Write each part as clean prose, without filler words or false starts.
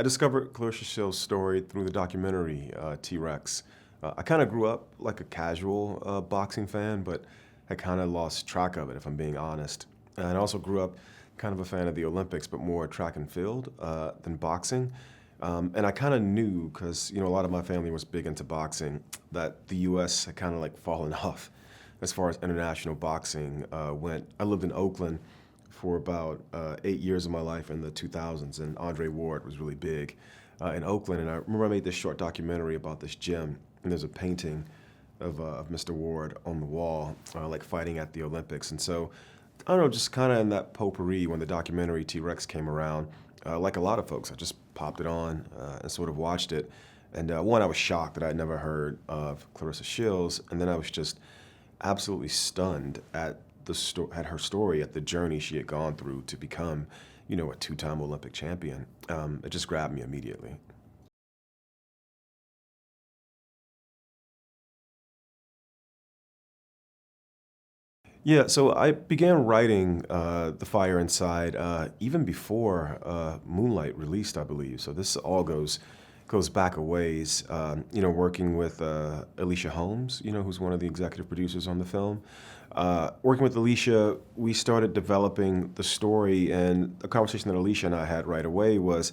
I discovered Claressa Shields' story through the documentary T-Rex. I kind of grew up like a casual boxing fan, but had kind of lost track of it, if I'm being honest. And I also grew up kind of a fan of the Olympics, but more track and field than boxing. And I kind of knew, because a lot of my family was big into boxing, that the U.S. had kind of like fallen off as far as international boxing went. I lived in Oakland for about 8 years of my life in the 2000s, and Andre Ward was really big in Oakland. And I remember I made this short documentary about this gym, and there's a painting of Mr. Ward on the wall, like fighting at the Olympics. And so, I don't know, just kind of in that potpourri when the documentary T-Rex came around, like a lot of folks, I just popped it on and sort of watched it. And one, I was shocked that I'd never heard of Claressa Shields, and then I was just absolutely stunned at at her story, at the journey she had gone through to become, a two-time Olympic champion. It just grabbed me immediately. Yeah, so I began writing The Fire Inside even before Moonlight released, I believe. So this all goes back a ways. Working with Alicia Holmes, who's one of the executive producers on the film. Working with Alicia, we started developing the story, and the conversation that Alicia and I had right away was,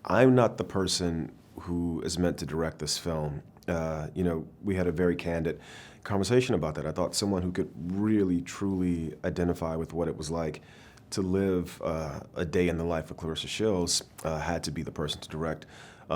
I'm not the person who is meant to direct this film. We had a very candid conversation about that. I thought someone who could really, truly identify with what it was like to live a day in the life of Claressa Shields had to be the person to direct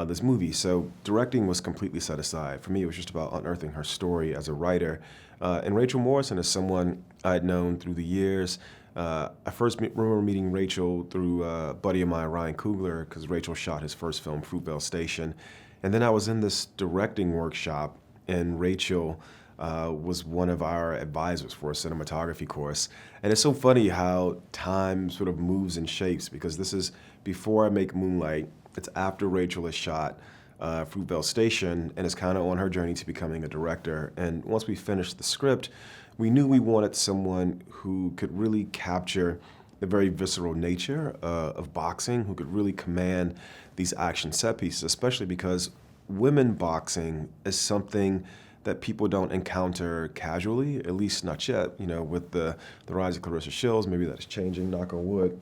this movie. So directing was completely set aside. For me, it was just about unearthing her story as a writer. And Rachel Morrison is someone I had known through the years. I first remember meeting Rachel through a buddy of mine, Ryan Coogler, because Rachel shot his first film, Fruitvale Station. And then I was in this directing workshop, and Rachel was one of our advisors for a cinematography course. And it's so funny how time sort of moves and shapes, because this is before I make Moonlight. It's after Rachel has shot Fruitvale Station and is kind of on her journey to becoming a director. And once we finished the script, we knew we wanted someone who could really capture the very visceral nature of boxing, who could really command these action set pieces, especially because women boxing is something that people don't encounter casually, at least not yet. With the rise of Claressa Shields, maybe that's changing, knock on wood.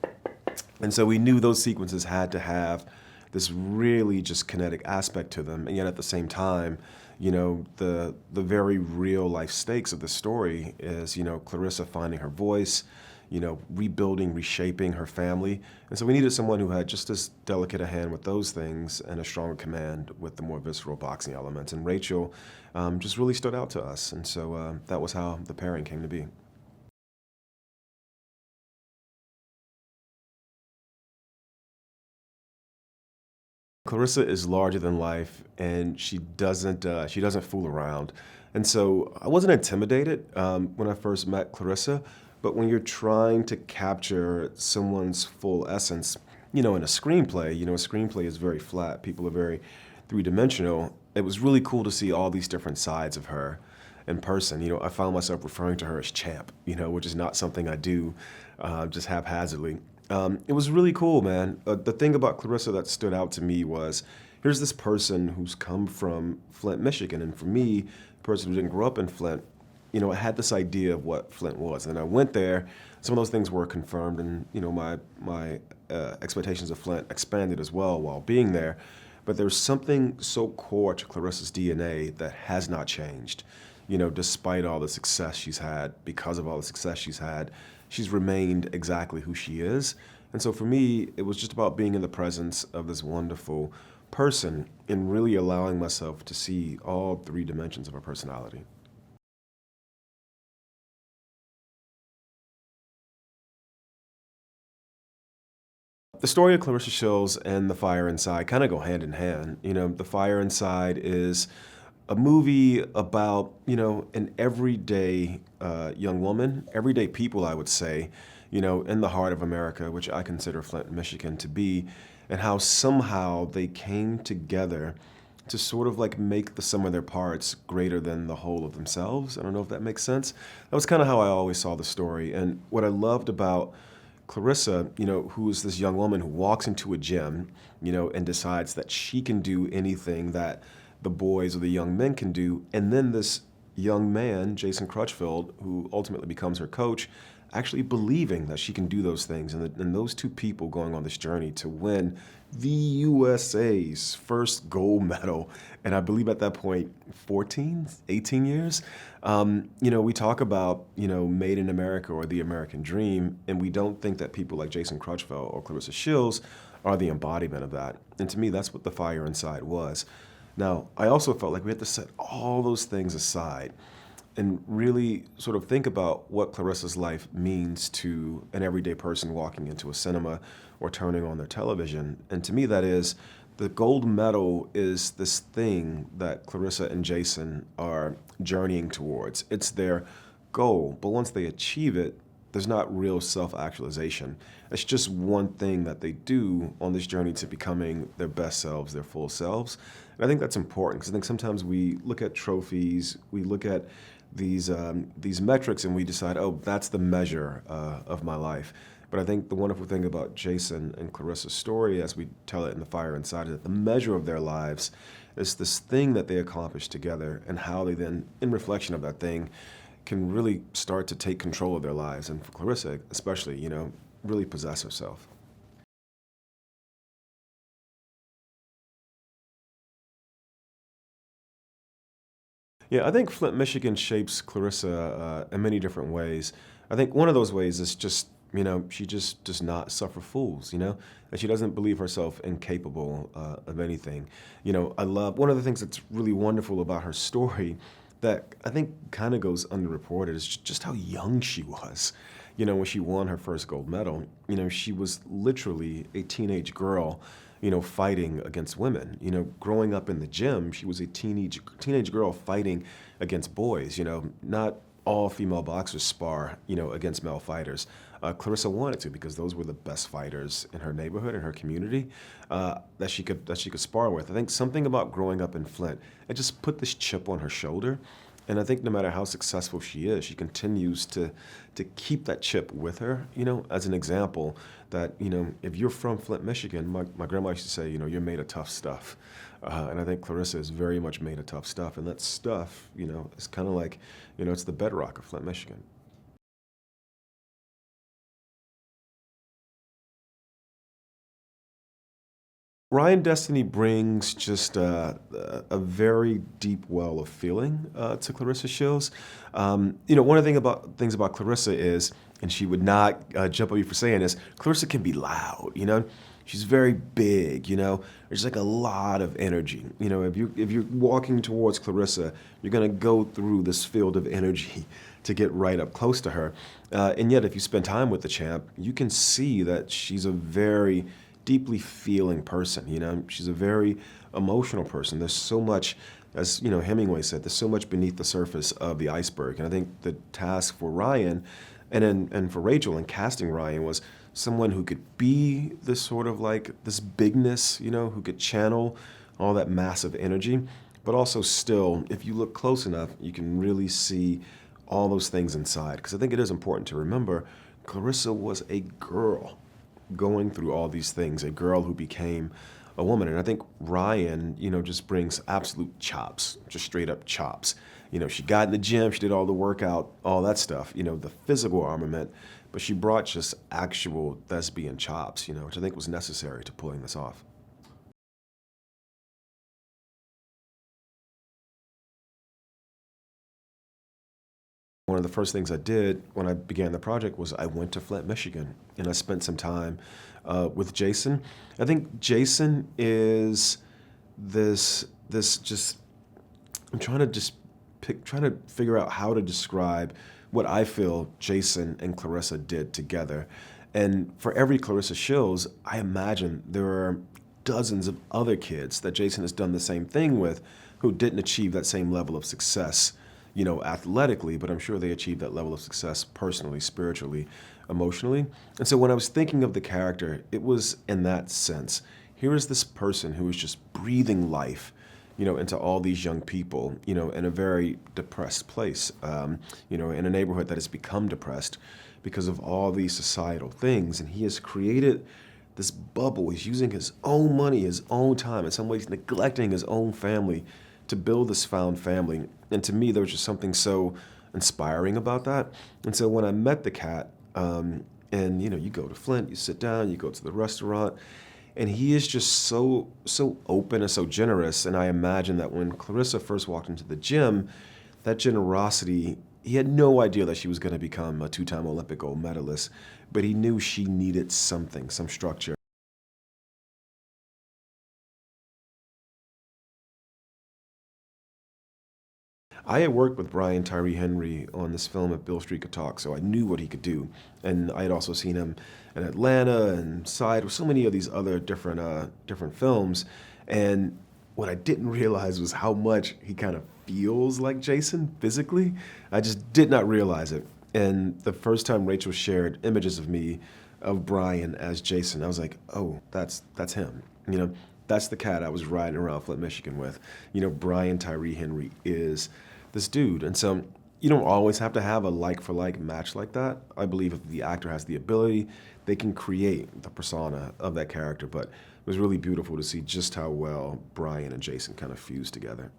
And so we knew those sequences had to have this really just kinetic aspect to them, and yet at the same time, the very real life stakes of the story is, Claressa finding her voice, rebuilding, reshaping her family. And so we needed someone who had just as delicate a hand with those things and a stronger command with the more visceral boxing elements. And Rachel just really stood out to us. And so that was how the pairing came to be. Claressa is larger than life, and she doesn't fool around. And so I wasn't intimidated when I first met Claressa, but when you're trying to capture someone's full essence, in a screenplay, a screenplay is very flat. People are very three-dimensional. It was really cool to see all these different sides of her in person. I found myself referring to her as champ, which is not something I do just haphazardly. It was really cool, man. The thing about Claressa that stood out to me was, here's this person who's come from Flint, Michigan, and for me, a person who didn't grow up in Flint, I had this idea of what Flint was, and I went there. Some of those things were confirmed, and my expectations of Flint expanded as well while being there. But there's something so core to Claressa's DNA that has not changed. Despite all the success she's had, because of all the success she's remained exactly who she is. And so for me, it was just about being in the presence of this wonderful person and really allowing myself to see all three dimensions of her personality. The story of Claressa Shields and The Fire Inside kind of go hand in hand. The Fire Inside is a movie about, an everyday young woman, everyday people, I would say, in the heart of America, which I consider Flint, Michigan to be, and how somehow they came together to sort of like make the sum of their parts greater than the whole of themselves. I don't know if that makes sense. That was kind of how I always saw the story. And what I loved about Claressa, who is this young woman who walks into a gym, and decides that she can do anything that the boys or the young men can do. And then this young man, Jason Crutchfield, who ultimately becomes her coach, actually believing that she can do those things. And those two people going on this journey to win the USA's first gold medal. And I believe at that point, 14, 18 years. We talk about, made in America or the American dream, and we don't think that people like Jason Crutchfield or Claressa Shields are the embodiment of that. And to me, that's what the fire inside was. Now, I also felt like we had to set all those things aside and really sort of think about what Claressa's life means to an everyday person walking into a cinema or turning on their television. And to me, that is, the gold medal is this thing that Claressa and Jason are journeying towards. It's their goal, but once they achieve it, there's not real self-actualization. It's just one thing that they do on this journey to becoming their best selves, their full selves. And I think that's important because I think sometimes we look at trophies, we look at these metrics and we decide, oh, that's the measure of my life. But I think the wonderful thing about Jason and Claressa's story as we tell it in The Fire Inside is that the measure of their lives is this thing that they accomplished together and how they then, in reflection of that thing, can really start to take control of their lives. And for Claressa especially, really possess herself. Yeah, I think Flint, Michigan shapes Claressa in many different ways. I think one of those ways is just, she just does not suffer fools, and she doesn't believe herself incapable of anything. I love, one of the things that's really wonderful about her story that I think kind of goes underreported is just how young she was. When she won her first gold medal, she was literally a teenage girl, fighting against women. Growing up in the gym, she was a teenage girl fighting against boys. Not all female boxers spar, against male fighters. Claressa wanted to because those were the best fighters in her neighborhood, in her community, that she could spar with. I think something about growing up in Flint, it just put this chip on her shoulder. And I think no matter how successful she is, she continues to keep that chip with her, as an example that, if you're from Flint, Michigan, my grandma used to say, you're made of tough stuff. And I think Claressa is very much made of tough stuff. And that stuff, is kind of like, it's the bedrock of Flint, Michigan. Ryan Destiny brings just a very deep well of feeling to Claressa Shields. One of the things about Claressa is, and she would not jump on you for saying this, Claressa can be loud, She's very big, There's like a lot of energy. If you're walking towards Claressa, you're gonna go through this field of energy to get right up close to her. And yet, if you spend time with the champ, you can see that she's a very deeply feeling person. She's a very emotional person. There's so much, as Hemingway said, there's so much beneath the surface of the iceberg. And I think the task for Ryan and for Rachel in casting Ryan was someone who could be this sort of like this bigness, who could channel all that massive energy, but also still, if you look close enough, you can really see all those things inside. Because I think it is important to remember, Claressa was a girl going through all these things, a girl who became a woman. And I think Ryan, just brings absolute chops, just straight up chops. She got in the gym, she did all the workout, all that stuff, the physical armament, but she brought just actual thespian chops, which I think was necessary to pulling this off. One of the first things I did when I began the project was I went to Flint, Michigan, and I spent some time with Jason. I think Jason is this just, I'm trying to just trying to figure out how to describe what I feel Jason and Claressa did together. And for every Claressa Shields, I imagine there are dozens of other kids that Jason has done the same thing with who didn't achieve that same level of success, athletically, but I'm sure they achieved that level of success personally, spiritually, emotionally. And so when I was thinking of the character, it was in that sense. Here is this person who is just breathing life, into all these young people, in a very depressed place, in a neighborhood that has become depressed because of all these societal things. And he has created this bubble. He's using his own money, his own time, in some ways neglecting his own family to build this found family. And to me, there was just something so inspiring about that. And so when I met the cat, and you go to Flint, you sit down, you go to the restaurant, and he is just so open and so generous. And I imagine that when Clareesa first walked into the gym, that generosity, he had no idea that she was going to become a two-time Olympic gold medalist, but he knew she needed something, some structure. I had worked with Brian Tyree Henry on this film If Bill Street Could Talk, so I knew what he could do. And I had also seen him in Atlanta and Side with so many of these other different films. And what I didn't realize was how much he kind of feels like Jason physically. I just did not realize it. And the first time Rachel shared images of me, of Brian as Jason, I was like, oh, that's him. That's the cat I was riding around Flint, Michigan with. Brian Tyree Henry is this dude. And so you don't always have to have a like-for-like match like that. I believe if the actor has the ability, they can create the persona of that character. But it was really beautiful to see just how well Brian and Jason kind of fused together.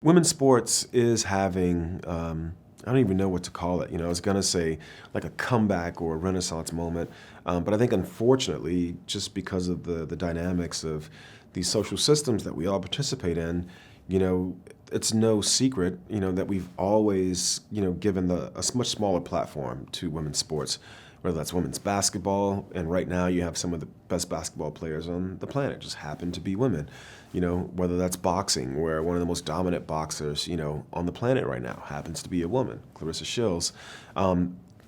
Women's sports is having, I don't even know what to call it. I was going to say like a comeback or a renaissance moment. But I think unfortunately, just because of the dynamics of these social systems that we all participate in, it's no secret, that we've always, given a much smaller platform to women's sports, whether that's women's basketball, and right now you have some of the best basketball players on the planet just happen to be women. Whether that's boxing, where one of the most dominant boxers, on the planet right now happens to be a woman, Claressa Shields.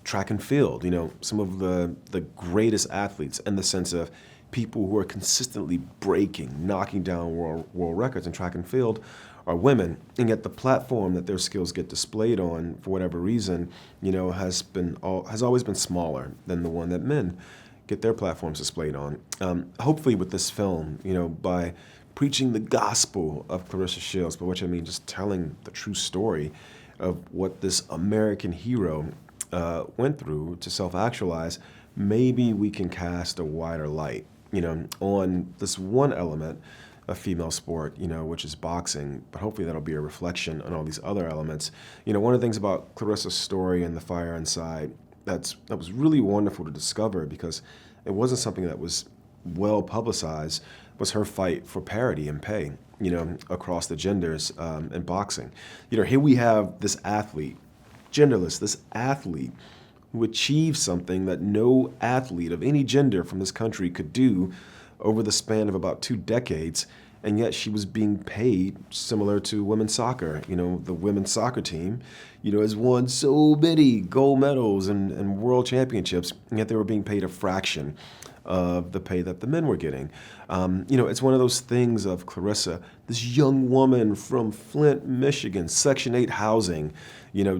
Track and field, some of the greatest athletes in the sense of people who are consistently breaking, knocking down world records in track and field are women, and yet the platform that their skills get displayed on, for whatever reason, has always been smaller than the one that men get their platforms displayed on. Hopefully, with this film, by preaching the gospel of Claressa Shields, by which I mean just telling the true story of what this American hero went through to self-actualize, maybe we can cast a wider light, on this one element of female sport, which is boxing, but hopefully that'll be a reflection on all these other elements. One of the things about Clareessa's story and The Fire Inside that was really wonderful to discover, because it wasn't something that was well publicized, was her fight for parity and pay, across the genders in boxing. Here we have this athlete, genderless, this athlete who achieved something that no athlete of any gender from this country could do over the span of about 2 decades, and yet she was being paid similar to women's soccer. The women's soccer team, has won so many gold medals and world championships, and yet they were being paid a fraction of the pay that the men were getting. It's one of those things of Clareessa, this young woman from Flint, Michigan, Section 8 housing,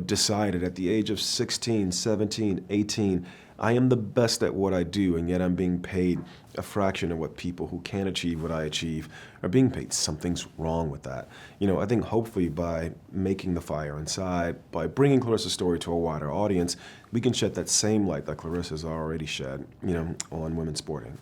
decided at the age of 16, 17, 18, I am the best at what I do, and yet I'm being paid a fraction of what people who can achieve what I achieve are being paid. Something's wrong with that. I think hopefully by making The Fire Inside, by bringing Claressa's story to a wider audience, we can shed that same light that Clareessa's already shed, on women's sporting.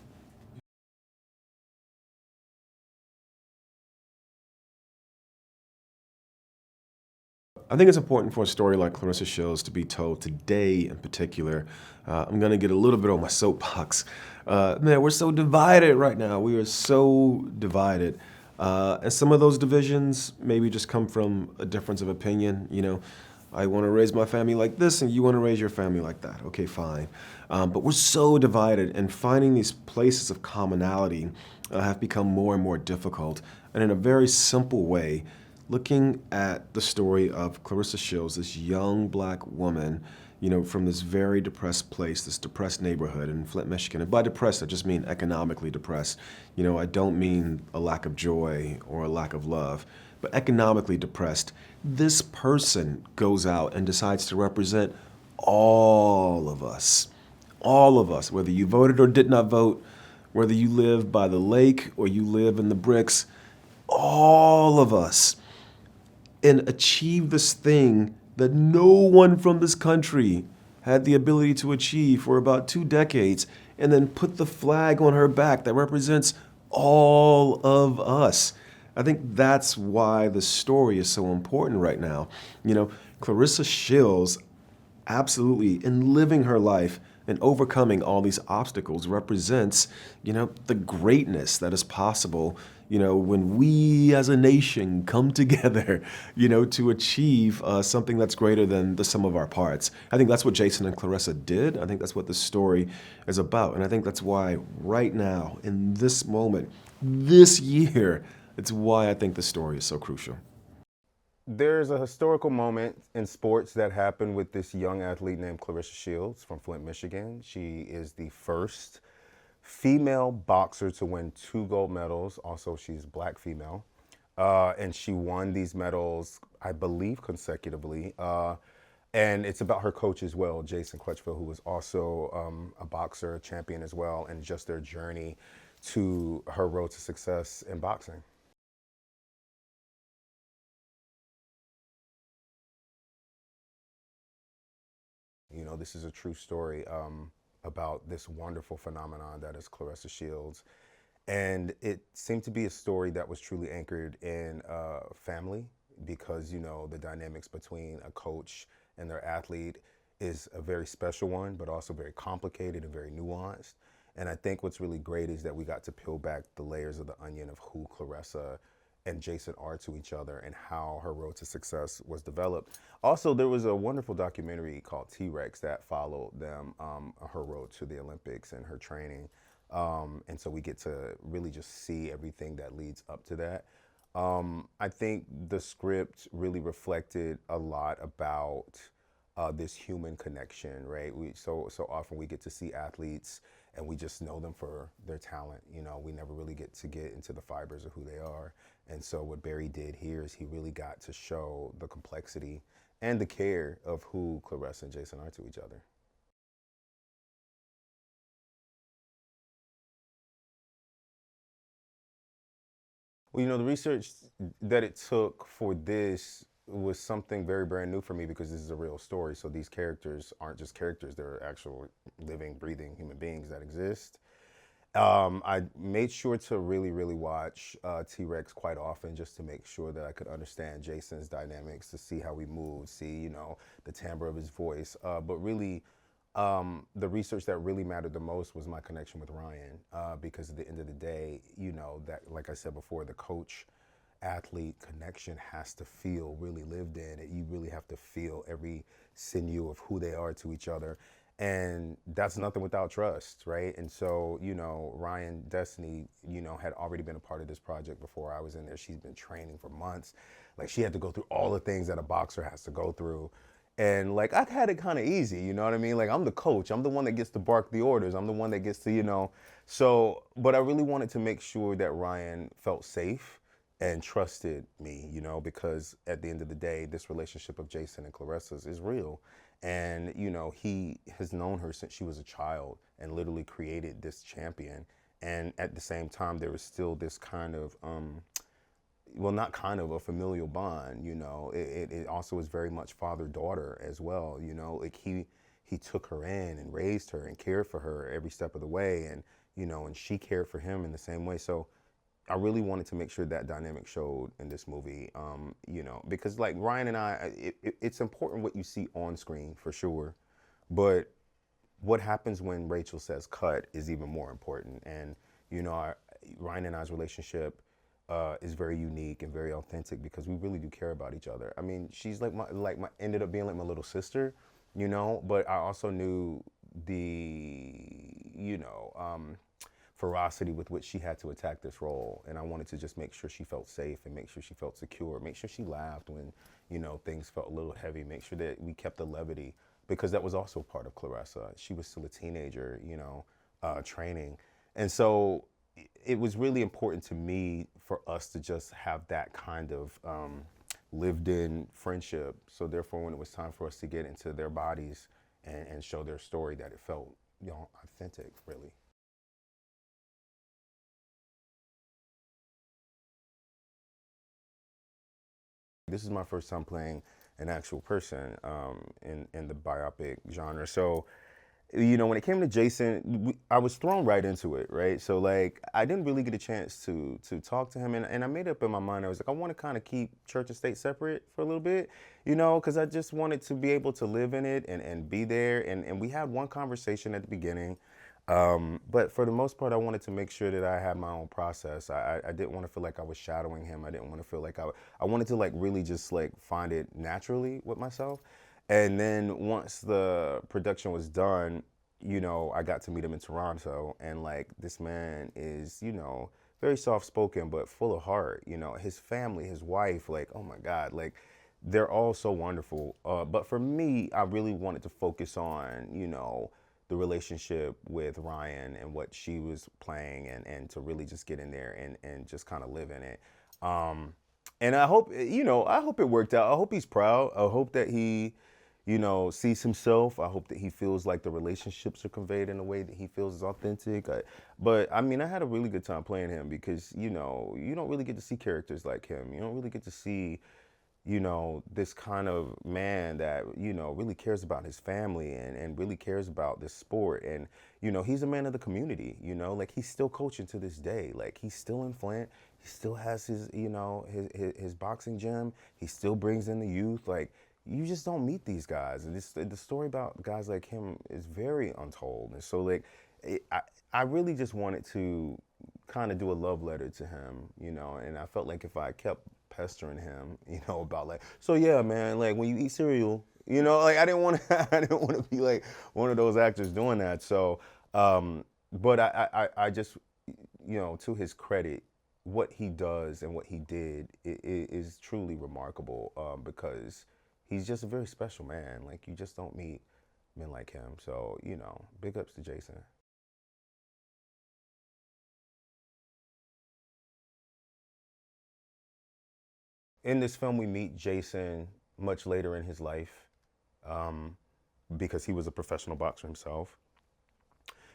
I think it's important for a story like Claressa Shields to be told today in particular. I'm going to get a little bit on my soapbox. Man, we're so divided right now. We are so divided. And some of those divisions maybe just come from a difference of opinion. I want to raise my family like this and you want to raise your family like that. Okay, fine. But we're so divided, and finding these places of commonality have become more and more difficult. And in a very simple way, looking at the story of Claressa Shields, this young black woman, from this very depressed place, this depressed neighborhood in Flint, Michigan. And by depressed, I just mean economically depressed. I don't mean a lack of joy or a lack of love, but economically depressed. This person goes out and decides to represent all of us, whether you voted or did not vote, whether you live by the lake or you live in the bricks. all of us and achieve this thing that no one from this country had the ability to achieve for about 2 decades, and then put the flag on her back that represents all of us. I think that's why the story is so important right now. You know, Claressa Shields absolutely, in living her life and overcoming all these obstacles, represents, the greatness that is possible, when we as a nation come together, to achieve something that's greater than the sum of our parts. I think that's what Jason and Claressa did. I think that's what the story is about. And I think that's why right now, in this moment, this year, it's why I think the story is so crucial. There's a historical moment in sports that happened with this young athlete named Claressa Shields from Flint, Michigan. She is the first female boxer to win 2 gold medals. Also, she's black female. And she won these medals, I believe, consecutively. And it's about her coach as well, Jason Crutchfield, who was also a boxer, a champion as well, and just their journey to her road to success in boxing. You know, this is a true story about this wonderful phenomenon that is Claressa Shields. And it seemed to be a story that was truly anchored in family because, the dynamics between a coach and their athlete is a very special one, but also very complicated and very nuanced. And I think what's really great is that we got to peel back the layers of the onion of who Claressa and Jason are to each other and how her road to success was developed. Also, there was a wonderful documentary called T-Rex that followed them, her road to the Olympics and her training. And so we get to really just see everything that leads up to that. I think the script really reflected a lot about this human connection, right? So often we get to see athletes and we just know them for their talent. We never really get to get into the fibers of who they are. And so what Barry did here is he really got to show the complexity and the care of who Claressa and Jason are to each other. Well, the research that it took for this was something very brand new for me because this is a real story. So these characters aren't just characters, they're actual living, breathing human beings that exist. I made sure to really, really watch T-Rex quite often just to make sure that I could understand Jason's dynamics, to see how he moved, see, the timbre of his voice. But really, the research that really mattered the most was my connection with Ryan, because at the end of the day, that, like I said before, the coach athlete connection has to feel really lived in. You really have to feel every sinew of who they are to each other. And that's nothing without trust, right? And so, Ryan Destiny, had already been a part of this project before I was in there. She's been training for months. Like, she had to go through all the things that a boxer has to go through. And like, I had it kind of easy, you know what I mean? Like, I'm the coach. I'm the one that gets to bark the orders. I'm the one that gets to, So, but I really wanted to make sure that Ryan felt safe and trusted me, because at the end of the day, this relationship of Jason and Claressa's is real. And, he has known her since she was a child and literally created this champion. And at the same time, there was still this kind of, well, not kind of, a familial bond, it also is very much father-daughter as well, like he took her in and raised her and cared for her every step of the way. And, and she cared for him in the same way. So I really wanted to make sure that dynamic showed in this movie, because like Ryan and it's important what you see on screen for sure, but what happens when Rachel says cut is even more important. And, Ryan and I's relationship is very unique and very authentic because we really do care about each other. I mean, she's ended up being like my little sister, but I also knew the, ferocity with which she had to attack this role. And I wanted to just make sure she felt safe and make sure she felt secure, make sure she laughed when, things felt a little heavy, make sure that we kept the levity because that was also part of Claressa. She was still a teenager, training. And so it was really important to me for us to just have that kind of lived in friendship. So therefore, when it was time for us to get into their bodies and show their story, that it felt, authentic, really. This is my first time playing an actual person in the biopic genre. So, you know, when it came to Jason, I was thrown right into it, right? So like, I didn't really get a chance to talk to him, and I made up in my mind. I was like, I want to kind of keep church and state separate for a little bit, you know, because I just wanted to be able to live in it and be there. And we had one conversation at the beginning, but for the most part, I wanted to make sure that I had my own process. I didn't want to feel like I was shadowing him. I didn't want to feel like I wanted to like really just like find it naturally with myself. And then once the production was done, you know, I got to meet him in Toronto, and like this man is, you know, very soft spoken but full of heart. You know, his family, his wife, like, oh my God, like they're all so wonderful. But for me, I really wanted to focus on, you know, the relationship with Ryan and what she was playing, and to really just get in there and just kind of live in it. And I hope, you know, I hope it worked out. I hope he's proud. I hope that he, you know, sees himself. I hope that he feels like the relationships are conveyed in a way that he feels is authentic. But I mean, I had a really good time playing him because, you know, you don't really get to see characters like him. You don't really get to see, you know, this kind of man that, you know, really cares about his family and really cares about this sport. And, you know, he's a man of the community, you know, like he's still coaching to this day. Like he's still in Flint. He still has his, you know, his boxing gym. He still brings in the youth. Like you just don't meet these guys. And the story about guys like him is very untold. And so like, I really just wanted to kind of do a love letter to him, you know, and I felt like if I kept pestering him, you know, about like, so yeah, man, like when you eat cereal, you know, like I didn't want to, I didn't want to be like one of those actors doing that. So, but I just, you know, to his credit, what he does and what he did is truly remarkable because he's just a very special man. Like you just don't meet men like him. So, you know, big ups to Jason. In this film, we meet Jason much later in his life um, because he was a professional boxer himself.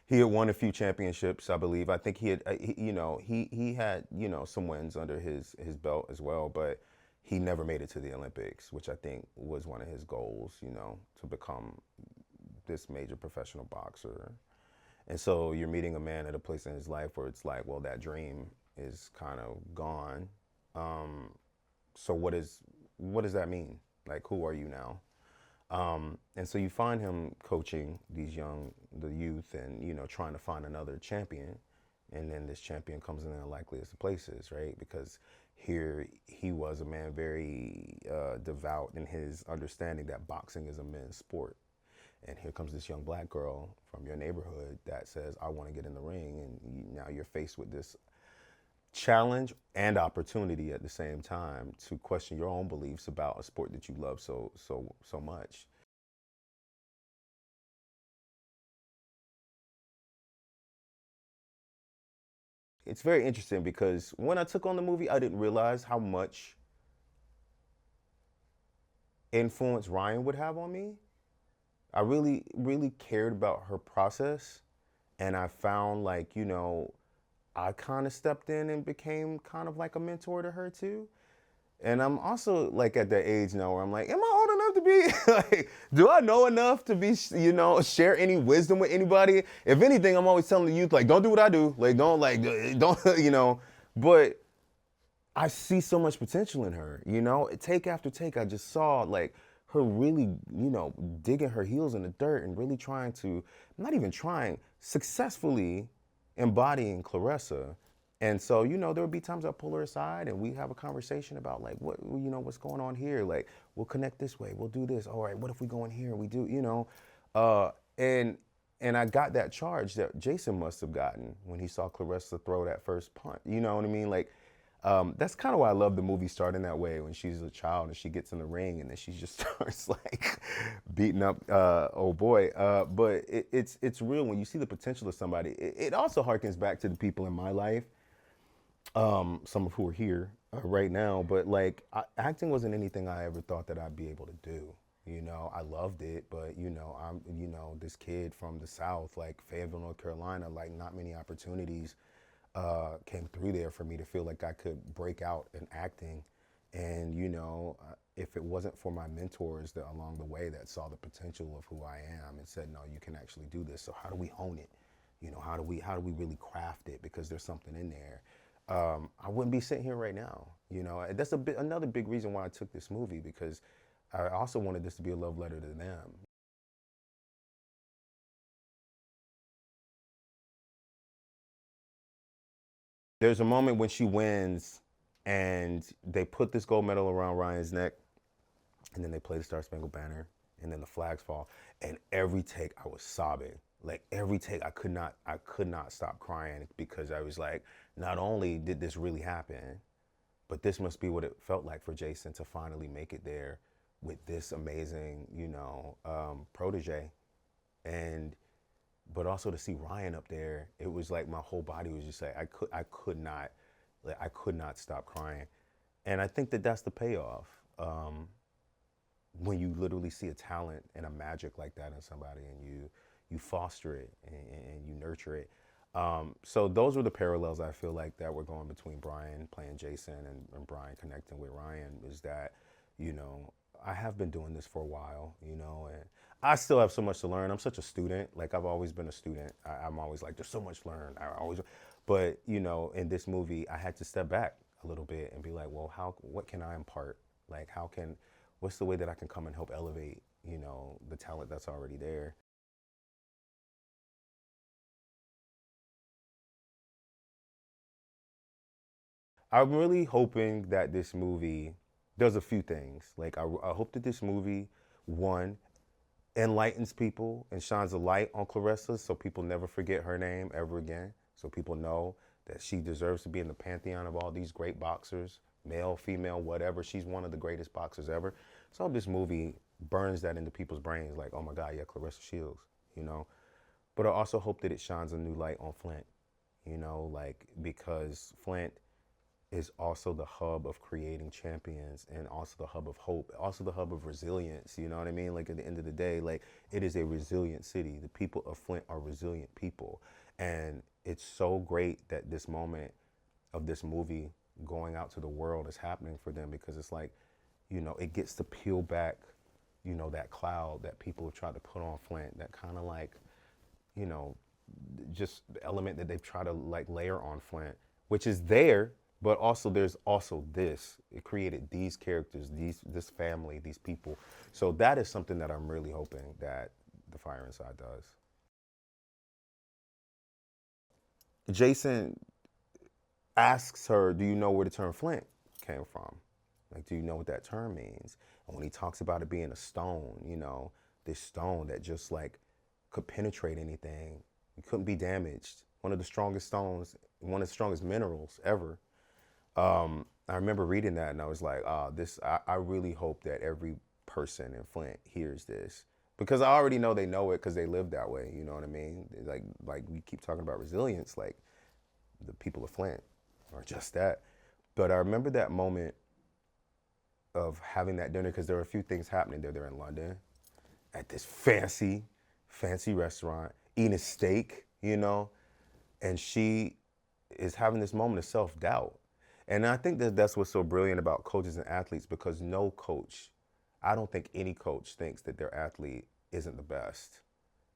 He had won a few championships, I believe. I think he had, you know, he had, you know, some wins under his belt as well, but he never made it to the Olympics, which I think was one of his goals, you know, to become this major professional boxer. And so you're meeting a man at a place in his life where it's like, well, that dream is kind of gone. Um, so what does that mean? Like, who are you now? And so you find him coaching the youth, and you know, trying to find another champion. And then this champion comes in the unlikeliest of places, right? Because here he was a man very devout in his understanding that boxing is a men's sport. And here comes this young black girl from your neighborhood that says, I want to get in the ring. And now you're faced with this challenge and opportunity at the same time to question your own beliefs about a sport that you love so much. It's very interesting because when I took on the movie, I didn't realize how much influence Ryan would have on me. I really cared about her process, and I found like, you know, I kind of stepped in and became kind of like a mentor to her too. And I'm also like at that age now where I'm like, am I old enough to be like, do I know enough to be, you know, share any wisdom with anybody? If anything, I'm always telling the youth, like, don't do what I do. Like, don't, you know, but I see so much potential in her, you know, take after take. I just saw like her really, you know, digging her heels in the dirt and really trying to, not even trying, successfully embodying Claressa. And so, you know, there would be times I pull her aside and we have a conversation about like, what, you know, what's going on here? Like, we'll connect this way, we'll do this. All right, what if we go in here and we do, you know? Uh, and and I got that charge that Jason must have gotten when he saw Claressa throw that first punt. You know what I mean? Like, that's kind of why I love the movie starting that way when she's a child and she gets in the ring and then she just starts like beating up old boy. But it's real when you see the potential of somebody. It also harkens back to the people in my life, some of who are here right now. But like acting wasn't anything I ever thought that I'd be able to do. You know, I loved it, but you know, I'm this kid from the South, like Fayetteville, North Carolina, like not many opportunities came through there for me to feel like I could break out in acting. And, if it wasn't for my mentors that along the way that saw the potential of who I am and said, no, you can actually do this. So how do we hone it? How do we really craft it? Because there's something in there. I wouldn't be sitting here right now. That's another big reason why I took this movie, because I also wanted this to be a love letter to them. There's a moment when she wins and they put this gold medal around Ryan's neck, and then they play the Star Spangled Banner, and then the flags fall. And every take I was sobbing. Like every take I could not stop crying, because I was like, not only did this really happen, but this must be what it felt like for Jason to finally make it there with this amazing, protege. And but also to see Ryan up there, it was like my whole body was just like I could not stop crying. And I think that that's the payoff. When you literally see a talent and a magic like that in somebody, and you foster it, and you nurture it. So those were the parallels I feel like that were going between Brian playing Jason and Brian connecting with Ryan, is that, you know, I have been doing this for a while, and I still have so much to learn. I'm such a student. Like, I've always been a student. I'm always like, there's so much to learn. But, in this movie, I had to step back a little bit and be like, well, what can I impart? Like, what's the way that I can come and help elevate, the talent that's already there? I'm really hoping that this movie does a few things. Like, I hope that this movie, one, enlightens people and shines a light on Claressa, so people never forget her name ever again. So people know that she deserves to be in the pantheon of all these great boxers, male, female, whatever. She's one of the greatest boxers ever. So I hope this movie burns that into people's brains, like, oh my God, yeah, Claressa Shields, you know. But I also hope that it shines a new light on Flint, like, because Flint is also the hub of creating champions, and also the hub of hope, also the hub of resilience. You know what I mean? Like, at the end of the day, like, it is a resilient city. The people of Flint are resilient people. And it's so great that this moment of this movie going out to the world is happening for them, because it's like, it gets to peel back, that cloud that people have tried to put on Flint, that kind of like, you know, just the element that they've tried to like layer on Flint, which is there, but also there's also this. It created these characters, this family, these people. So that is something that I'm really hoping that The Fire Inside does. Jason asks her, "Do you know where the term Flint came from? Like, do you know what that term means?" And when he talks about it being a stone, this stone that just like could penetrate anything, it couldn't be damaged. One of the strongest stones, one of the strongest minerals ever. I remember reading that and I was like, I really hope that every person in Flint hears this, because I already know they know it because they live that way. You know what I mean? Like we keep talking about resilience, like the people of Flint are just that. But I remember that moment of having that dinner, because there were a few things happening there. They're in London at this fancy restaurant, eating a steak, and she is having this moment of self-doubt. And I think that that's what's so brilliant about coaches and athletes, because no coach, I don't think any coach thinks that their athlete isn't the best.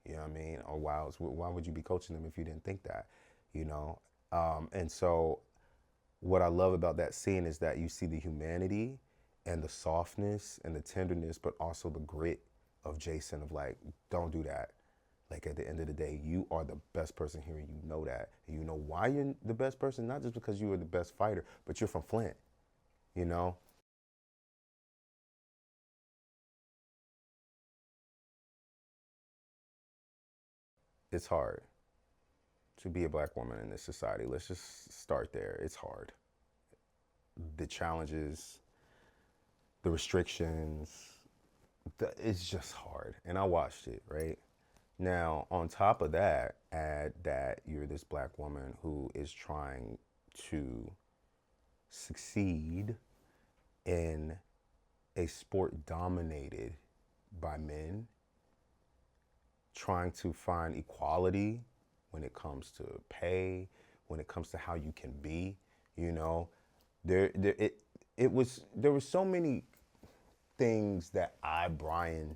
You know what I mean? Or why would you be coaching them if you didn't think that? And so what I love about that scene is that you see the humanity and the softness and the tenderness, but also the grit of Jason, of like, don't do that. Like, at the end of the day, you are the best person here, and you know that. And you know why you're the best person, not just because you are the best fighter, but you're from Flint, you know? It's hard to be a black woman in this society. Let's just start there. It's hard. The challenges, the restrictions, it's just hard. And I watched it, right? Now, on top of that, add that you're this black woman who is trying to succeed in a sport dominated by men, trying to find equality when it comes to pay, when it comes to how you can be, you know, there it there were so many things that Brian,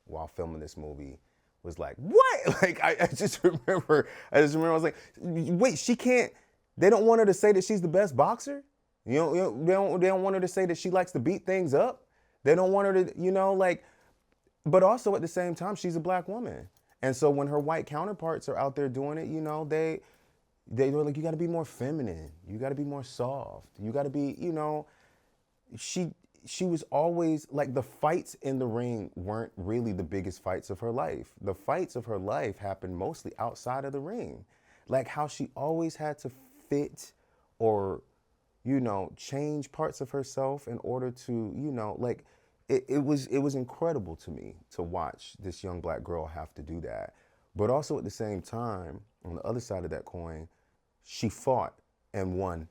while filming this movie, was like, what? Like, I just remember, I was like, wait, she can't, they don't want her to say that she's the best boxer? They don't want her to say that she likes to beat things up? They don't want her to, like, but also at the same time, she's a black woman. And so when her white counterparts are out there doing it, they were like, you gotta be more feminine. You gotta be more soft. You gotta be, she was always, like, the fights in the ring weren't really the biggest fights of her life. The fights of her life happened mostly outside of the ring. Like how she always had to fit or, change parts of herself in order to, like, it was incredible to me to watch this young black girl have to do that. But also at the same time, on the other side of that coin, she fought and won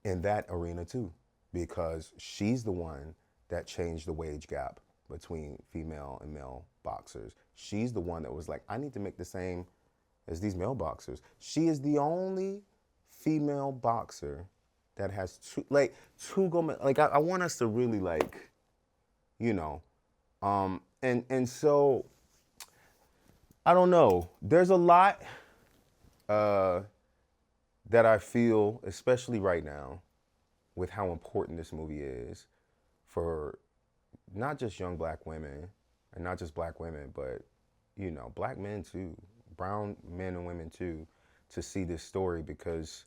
in that arena too, because she's the one that changed the wage gap between female and male boxers. She's the one that was like, I need to make the same as these male boxers. She is the only female boxer that has two gold medals. Like, I want us to really, like, and so, I don't know. There's a lot that I feel, especially right now, with how important this movie is for not just young black women, and not just black women, but, black men too, brown men and women too, to see this story, because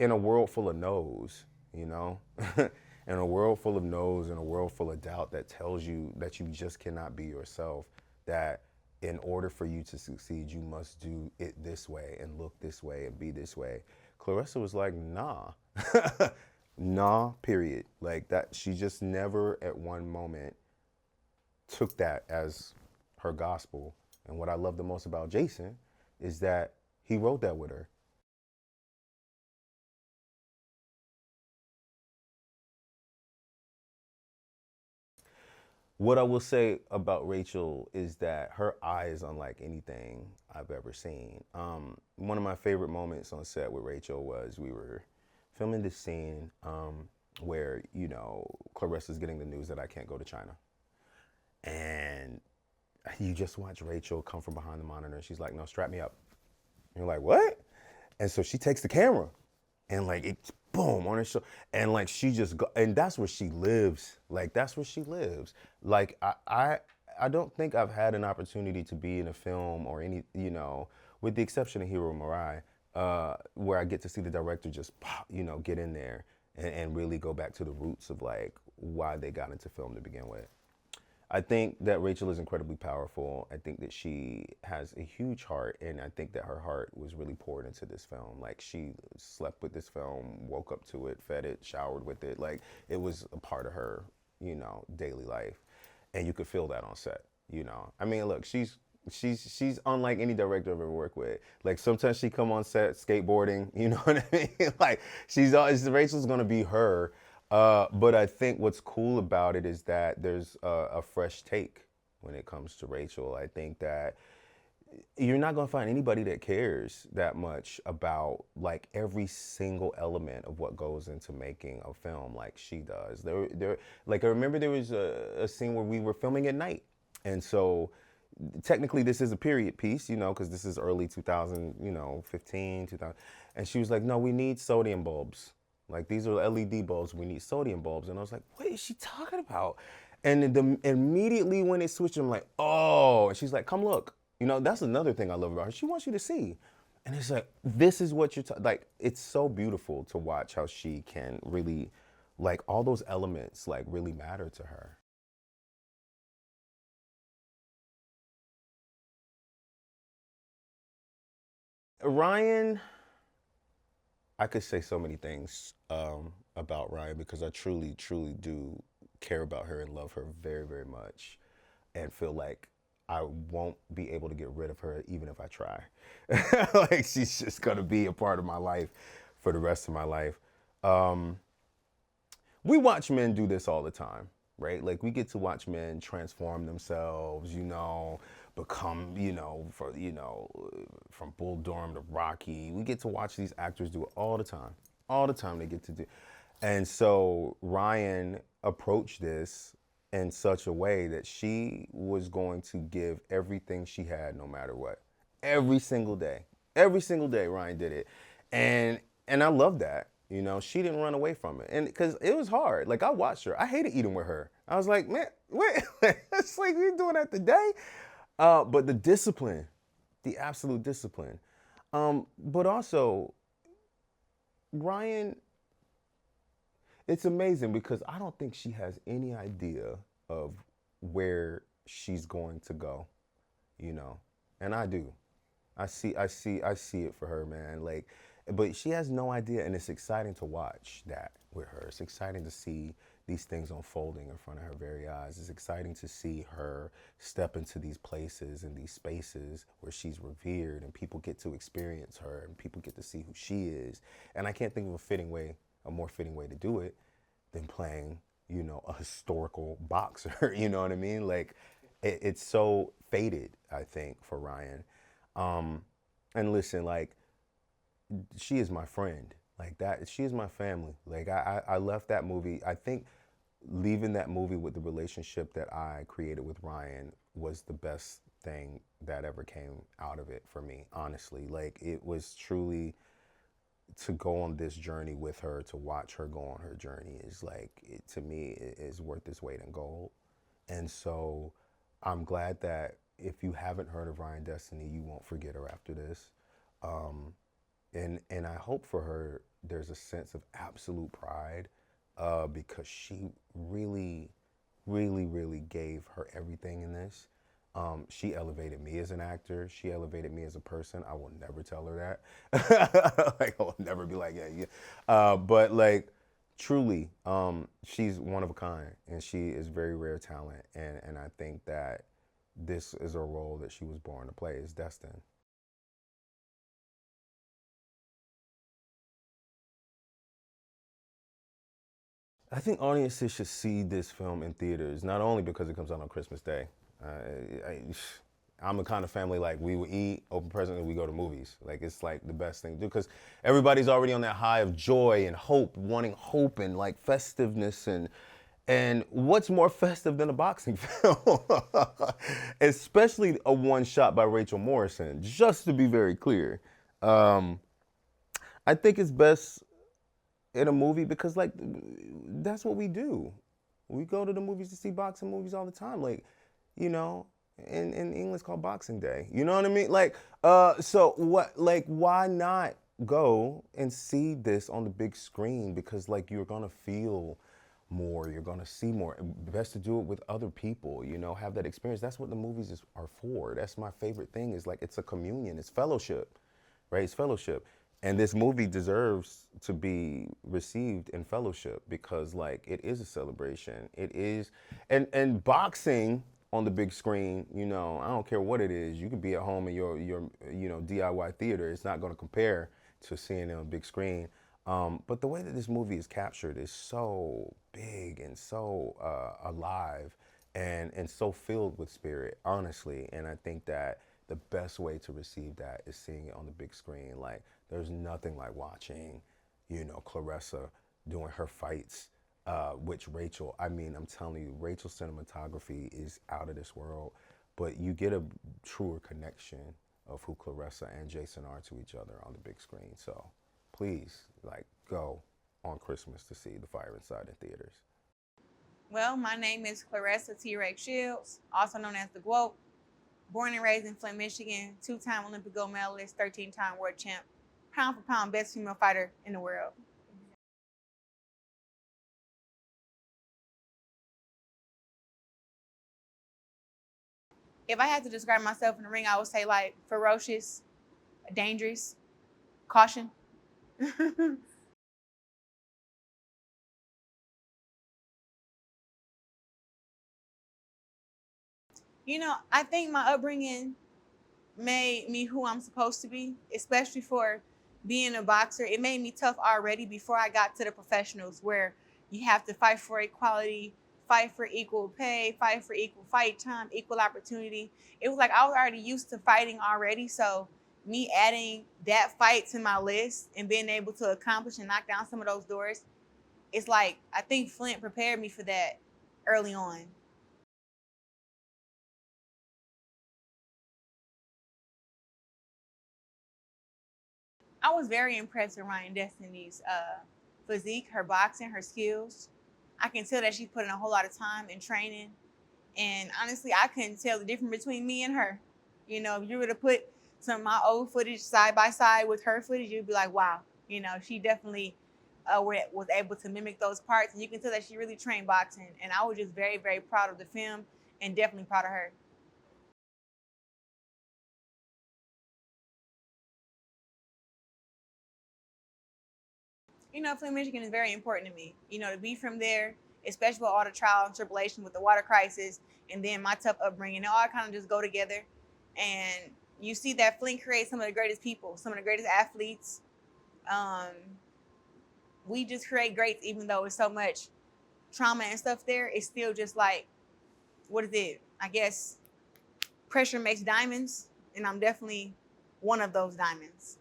in a world full of no's, in a world full of no's, in a world full of doubt that tells you that you just cannot be yourself, that in order for you to succeed, you must do it this way and look this way and be this way. Claressa was like, nah, nah, period. Like that, she just never at one moment took that as her gospel. And what I love the most about Jason is that he wrote that with her. What I will say about Rachel is that her eye is unlike anything I've ever seen. One of my favorite moments on set with Rachel was we were filming this scene where, Claressa's getting the news that I can't go to China. And you just watch Rachel come from behind the monitor and she's like, no, strap me up. And you're like, what? And so she takes the camera and like it's boom on her show, and like she just go, and that's where she lives. Like that's where she lives. Like I don't think I've had an opportunity to be in a film or any, with the exception of Hero Mirai, where I get to see the director just pop, get in there and really go back to the roots of like why they got into film to begin with. I think that Rachel is incredibly powerful. I think that she has a huge heart, and I think that her heart was really poured into this film. Like she slept with this film, woke up to it, fed it, showered with it. Like it was a part of her, daily life, and you could feel that on set. I mean, look, she's unlike any director I've ever worked with. Like sometimes she come on set skateboarding, you know what I mean? Like Rachel's gonna be her. But I think what's cool about it is that there's a fresh take when it comes to Rachel. I think that you're not gonna find anybody that cares that much about like every single element of what goes into making a film like she does. Like I remember there was a scene where we were filming at night, and so technically this is a period piece, because this is early 2000, 15, 2000, and she was like, no, we need sodium bulbs. Like, these are LED bulbs, we need sodium bulbs. And I was like, what is she talking about? And immediately when it switched, I'm like, oh. And she's like, come look. That's another thing I love about her. She wants you to see. And it's like, this is what you're like, it's so beautiful to watch how she can really, like, all those elements, like, really matter to her. Ryan, I could say so many things about Ryan because I truly, truly do care about her and love her very, very much, and feel like I won't be able to get rid of her even if I try. Like she's just gonna be a part of my life for the rest of my life. We watch men do this all the time, right? Like we get to watch men transform themselves, become, from Bull Durham to Rocky. We get to watch these actors do it all the time. All the time they get to do. And so Ryan approached this in such a way that she was going to give everything she had no matter what. Every single day. Every single day Ryan did it. And I love that. You know, she didn't run away from it. And because it was hard. Like I watched her. I hated eating with her. I was like, man, wait, it's like you're doing that today. But the discipline, the absolute discipline. But also, Ryan, it's amazing because I don't think she has any idea of where she's going to go, you know. And I do. I see it for her, man. Like, but she has no idea, and it's exciting to watch that with her. It's exciting to see these things unfolding in front of her very eyes. It's exciting to see her step into these places and these spaces where she's revered, and people get to experience her, and people get to see who she is. And I can't think of a more fitting way to do it than playing, you know, a historical boxer. You know what I mean? Like, it's so fated, I think, for Ryan. And listen, like, she is my friend. Like that, she is my family. Like I left that movie. I think leaving that movie with the relationship that I created with Ryan was the best thing that ever came out of it for me, honestly. Like it was truly to go on this journey with her, to watch her go on her journey is like, to me, it is worth its weight in gold. And so I'm glad that if you haven't heard of Ryan Destiny, you won't forget her after this. And I hope for her there's a sense of absolute pride because she really, really, really gave her everything in this. She elevated me as an actor. She elevated me as a person. I will never tell her that. Like I will never be like, yeah. But like, truly, she's one of a kind, and she is very rare talent. And I think that this is a role that she was born to play. It's destined. I think audiences should see this film in theaters, not only because it comes out on Christmas Day. I'm the kind of family like we will eat, open present, and we go to movies. Like it's like the best thing to do because everybody's already on that high of joy and hope, wanting hope and like festiveness and what's more festive than a boxing film? Especially a one shot by Rachel Morrison. Just to be very clear, um, I think it's best in a movie because like that's what we do. We go to the movies to see boxing movies all the time. Like, you know, in English called Boxing Day. You know what I mean? Like, so what? Like, why not go and see this on the big screen? Because like you're gonna feel more, you're gonna see more. Best to do it with other people. You know, have that experience. That's what the are for. That's my favorite thing. Is like it's a communion. It's fellowship, right? It's fellowship. And this movie deserves to be received in fellowship because like it is a celebration. It is and boxing on the big screen, you know, I don't care what it is. You could be at home in your you know DIY theater. It's not going to compare to seeing it on a big screen. But the way that this movie is captured is so big and so alive and so filled with spirit, honestly. And I think that the best way to receive that is seeing it on the big screen. Like, there's nothing like watching, you know, Claressa doing her fights, which Rachel, I mean, I'm telling you, Rachel's cinematography is out of this world, but you get a truer connection of who Claressa and Jason are to each other on the big screen. So please, like, go on Christmas to see The Fire Inside in theaters. Well, my name is Claressa Shields, also known as the GWOAT. Born and raised in Flint, Michigan, two-time Olympic gold medalist, 13-time world champ, pound for pound best female fighter in the world. If I had to describe myself in the ring, I would say like ferocious, dangerous, caution. You know, I think my upbringing made me who I'm supposed to be, especially for being a boxer. It made me tough already before I got to the professionals where you have to fight for equality, fight for equal pay, fight for equal fight time, equal opportunity. It was like I was already used to fighting already. So me adding that fight to my list and being able to accomplish and knock down some of those doors, it's like I think Flint prepared me for that early on. I was very impressed with Ryan Destiny's physique, her boxing, her skills. I can tell that she put in a whole lot of time in training. And honestly, I couldn't tell the difference between me and her. You know, if you were to put some of my old footage side by side with her footage, you'd be like, wow, you know, she definitely was able to mimic those parts. And you can tell that she really trained boxing. And I was just very, very proud of the film and definitely proud of her. You know, Flint, Michigan is very important to me. You know, to be from there, especially with all the trial and tribulation with the water crisis and then my tough upbringing, they all kind of just go together. And you see that Flint creates some of the greatest people, some of the greatest athletes. Um, we just create greats, even though it's so much trauma and stuff there. It's still just like, what is it? I guess pressure makes diamonds, and I'm definitely one of those diamonds.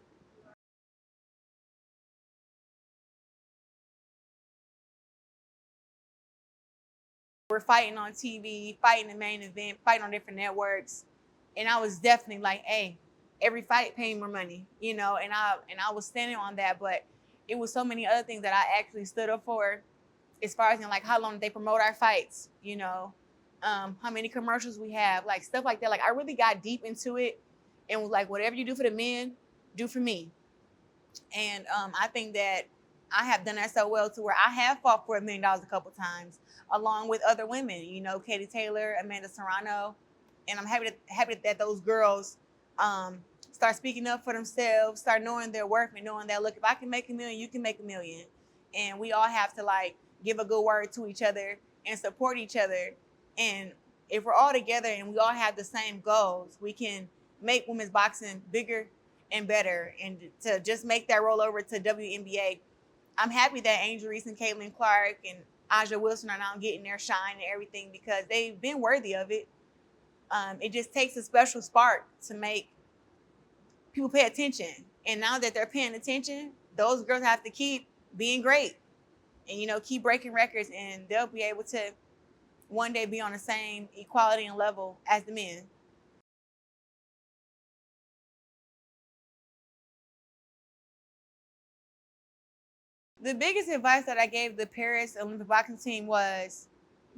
We're fighting on TV, fighting the main event, fighting on different networks, and I was definitely like, hey, every fight paying more money, you know, and I was standing on that, but it was so many other things that I actually stood up for, as far as in like how long did they promote our fights, you know, how many commercials we have, like stuff like that. Like I really got deep into it and was like, whatever you do for the men, do for me. And I think that I have done that so well to where I have fought for $1 million a couple times, along with other women. You know, Katie Taylor, Amanda Serrano, and I'm happy that those girls start speaking up for themselves, start knowing their worth, and knowing that look, if I can make $1 million, you can make $1 million, and we all have to like give a good word to each other and support each other. And if we're all together and we all have the same goals, we can make women's boxing bigger and better, and to just make that roll over to WNBA. I'm happy that Angel Reese and Caitlin Clark and Aja Wilson are now getting their shine and everything because they've been worthy of it. It just takes a special spark to make people pay attention. And now that they're paying attention, those girls have to keep being great and, you know, keep breaking records, and they'll be able to one day be on the same equality and level as the men. The biggest advice that I gave the Paris Olympic boxing team was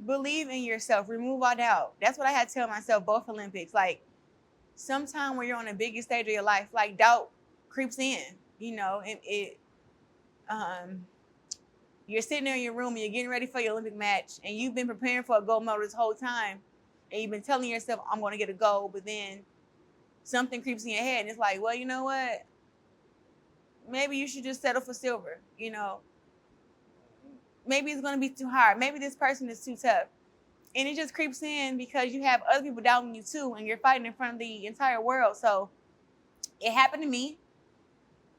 believe in yourself, remove all doubt. That's what I had to tell myself both Olympics. Like, sometime when you're on the biggest stage of your life, like doubt creeps in, you know, and um, you're sitting there in your room and you're getting ready for your Olympic match, and you've been preparing for a gold medal this whole time, and you've been telling yourself, I'm going to get a gold, but then something creeps in your head, and it's like, well, you know what? Maybe you should just settle for silver, you know. Maybe it's going to be too hard. Maybe this person is too tough. And it just creeps in because you have other people doubting you too, and you're fighting in front of the entire world. So it happened to me.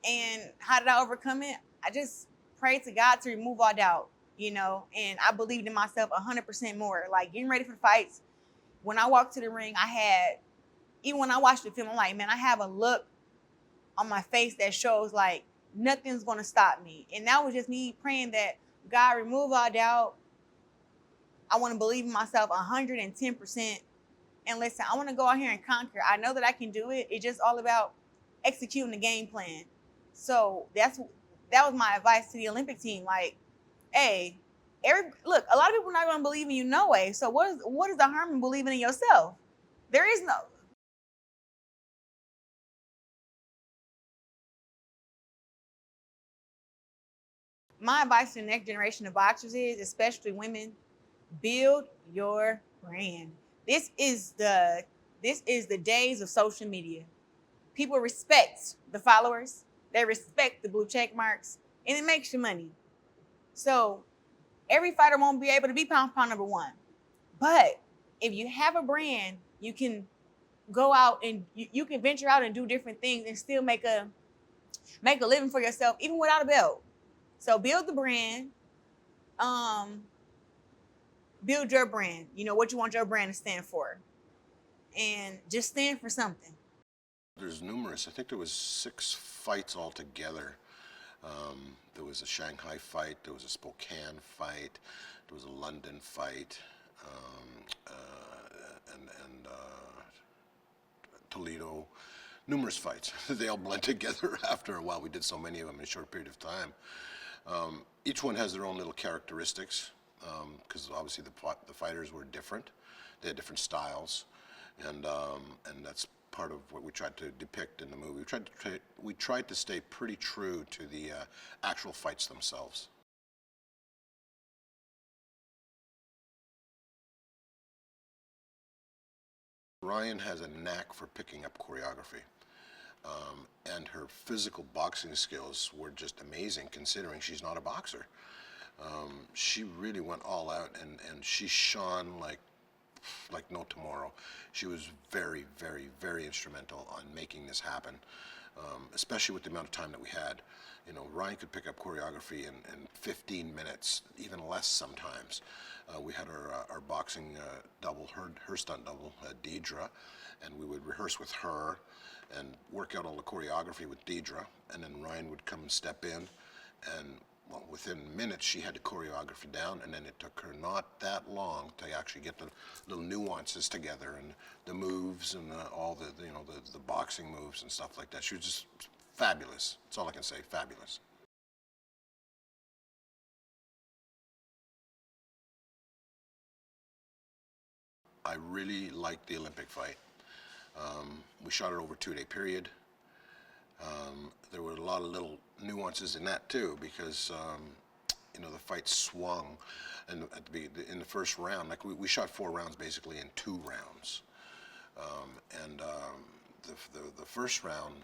And how did I overcome it? I just prayed to God to remove all doubt, you know, and I believed in myself 100% more. Like getting ready for the fights, when I walked to the ring, even when I watched the film, I'm like, man, I have a look on my face that shows like nothing's going to stop me. And that was just me praying that God remove all doubt. I want to believe in myself 110%. And listen, I want to go out here and conquer. I know that I can do it. It's just all about executing the game plan. So that was my advice to the Olympic team. Like, hey, look, a lot of people are not going to believe in you no way. So what is the harm in believing in yourself? There is no. My advice to the next generation of boxers is, especially women, build your brand. This is the days of social media. People respect the followers, they respect the blue check marks, and it makes you money. So every fighter won't be able to be pound for pound number one. But if you have a brand, you can go out and you can venture out and do different things and still make a living for yourself, even without a belt. So build the brand, build your brand. You know what you want your brand to stand for, and just stand for something. There's numerous. I think there was 6 fights altogether. There was a Shanghai fight, there was a Spokane fight, there was a London fight, and Toledo. Numerous fights. They all blend together after a while. We did so many of them in a short period of time. Each one has their own little characteristics, because obviously the fighters were different. They had different styles, and that's part of what we tried to depict in the movie. We tried to stay pretty true to the actual fights themselves. Ryan has a knack for picking up choreography, and her physical boxing skills were just amazing considering she's not a boxer. She really went all out, and she shone like no tomorrow. She was very, very, very instrumental on making this happen, especially with the amount of time that we had. You know, Ryan could pick up choreography in 15 minutes, even less sometimes. We had our boxing double, her stunt double, Deidre, and we would rehearse with her and work out all the choreography with Deidre, and then Ryan would come and step in, and well, within minutes she had the choreography down, and then it took her not that long to actually get the little nuances together and the moves and all the boxing moves and stuff like that. She was just fabulous. That's all I can say, fabulous. I really liked the Olympic fight. We shot it over a 2-day period. There were a lot of little nuances in that too, because the fight swung, and in the first round, like we shot 4 rounds basically in 2 rounds, the first round,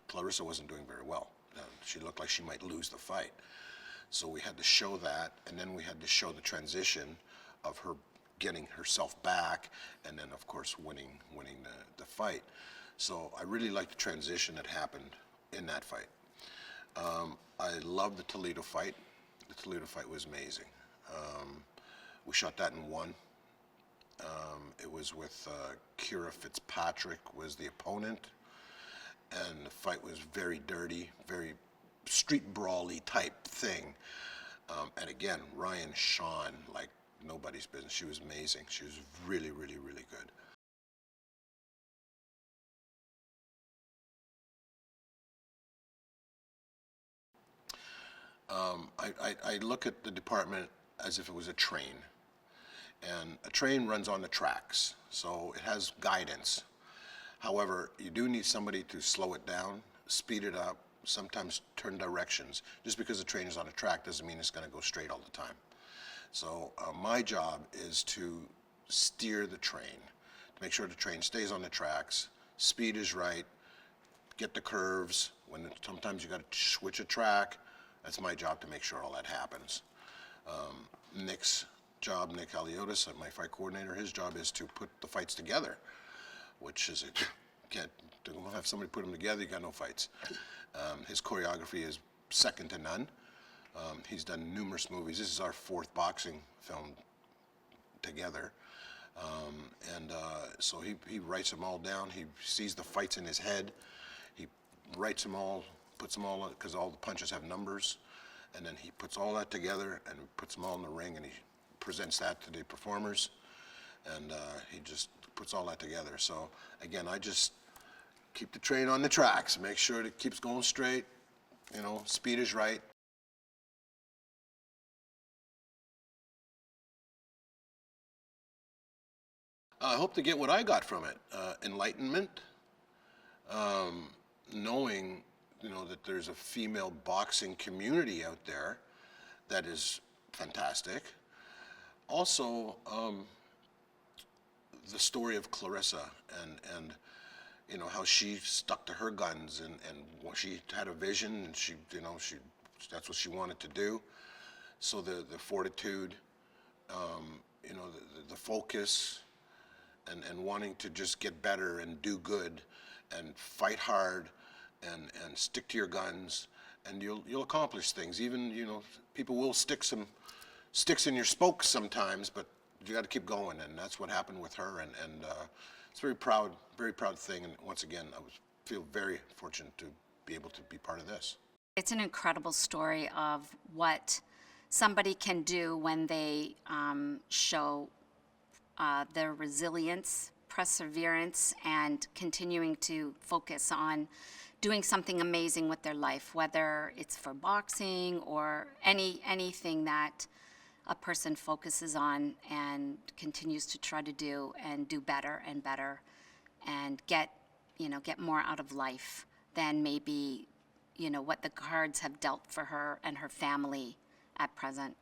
Clareesa wasn't doing very well. She looked like she might lose the fight, so we had to show that, and then we had to show the transition of her getting herself back, and then of course winning the fight. So I really liked the transition that happened in that fight. I love the Toledo fight. The Toledo fight was amazing. We shot that in 1. It was with Kira Fitzpatrick was the opponent, and the fight was very dirty, very street brawly type thing. And again, Ryan shone like nobody's business. She was amazing. She was really, really, really good. I look at the department as if it was a train, and a train runs on the tracks, so it has guidance. However, you do need somebody to slow it down, speed it up, sometimes turn directions. Just because the train is on a track doesn't mean it's going to go straight all the time. So my job is to steer the train, to make sure the train stays on the tracks, speed is right, get the curves. Sometimes you got to switch a track. That's my job to make sure all that happens. Nick's job, Nick Alachiotis, my fight coordinator, his job is to put the fights together, which is can't have somebody put them together, you got no fights. His choreography is second to none. He's done numerous movies. This is our 4th boxing film together. So he writes them all down. He sees the fights in his head. He writes them all, puts them all, because all the punches have numbers, and then he puts all that together and puts them all in the ring, and he presents that to the performers, and he just puts all that together. So again, I just keep the train on the tracks, make sure it keeps going straight, speed is right. I hope to get what I got from it, enlightenment, knowing that there's a female boxing community out there that is fantastic. Also, the story of Claressa and how she stuck to her guns, and she had a vision, and she that's what she wanted to do. So the fortitude, the focus, and wanting to just get better and do good and fight hard and stick to your guns, and you'll accomplish things. Even people will stick some sticks in your spokes sometimes, but you got to keep going, and that's what happened with her. And it's a very proud thing. And once again, feel very fortunate to be able to be part of this. It's an incredible story of what somebody can do when they show their resilience, perseverance, and continuing to focus on doing something amazing with their life, whether it's for boxing or anything that a person focuses on and continues to try to do and do better and better and get more out of life than maybe, what the cards have dealt for her and her family at present.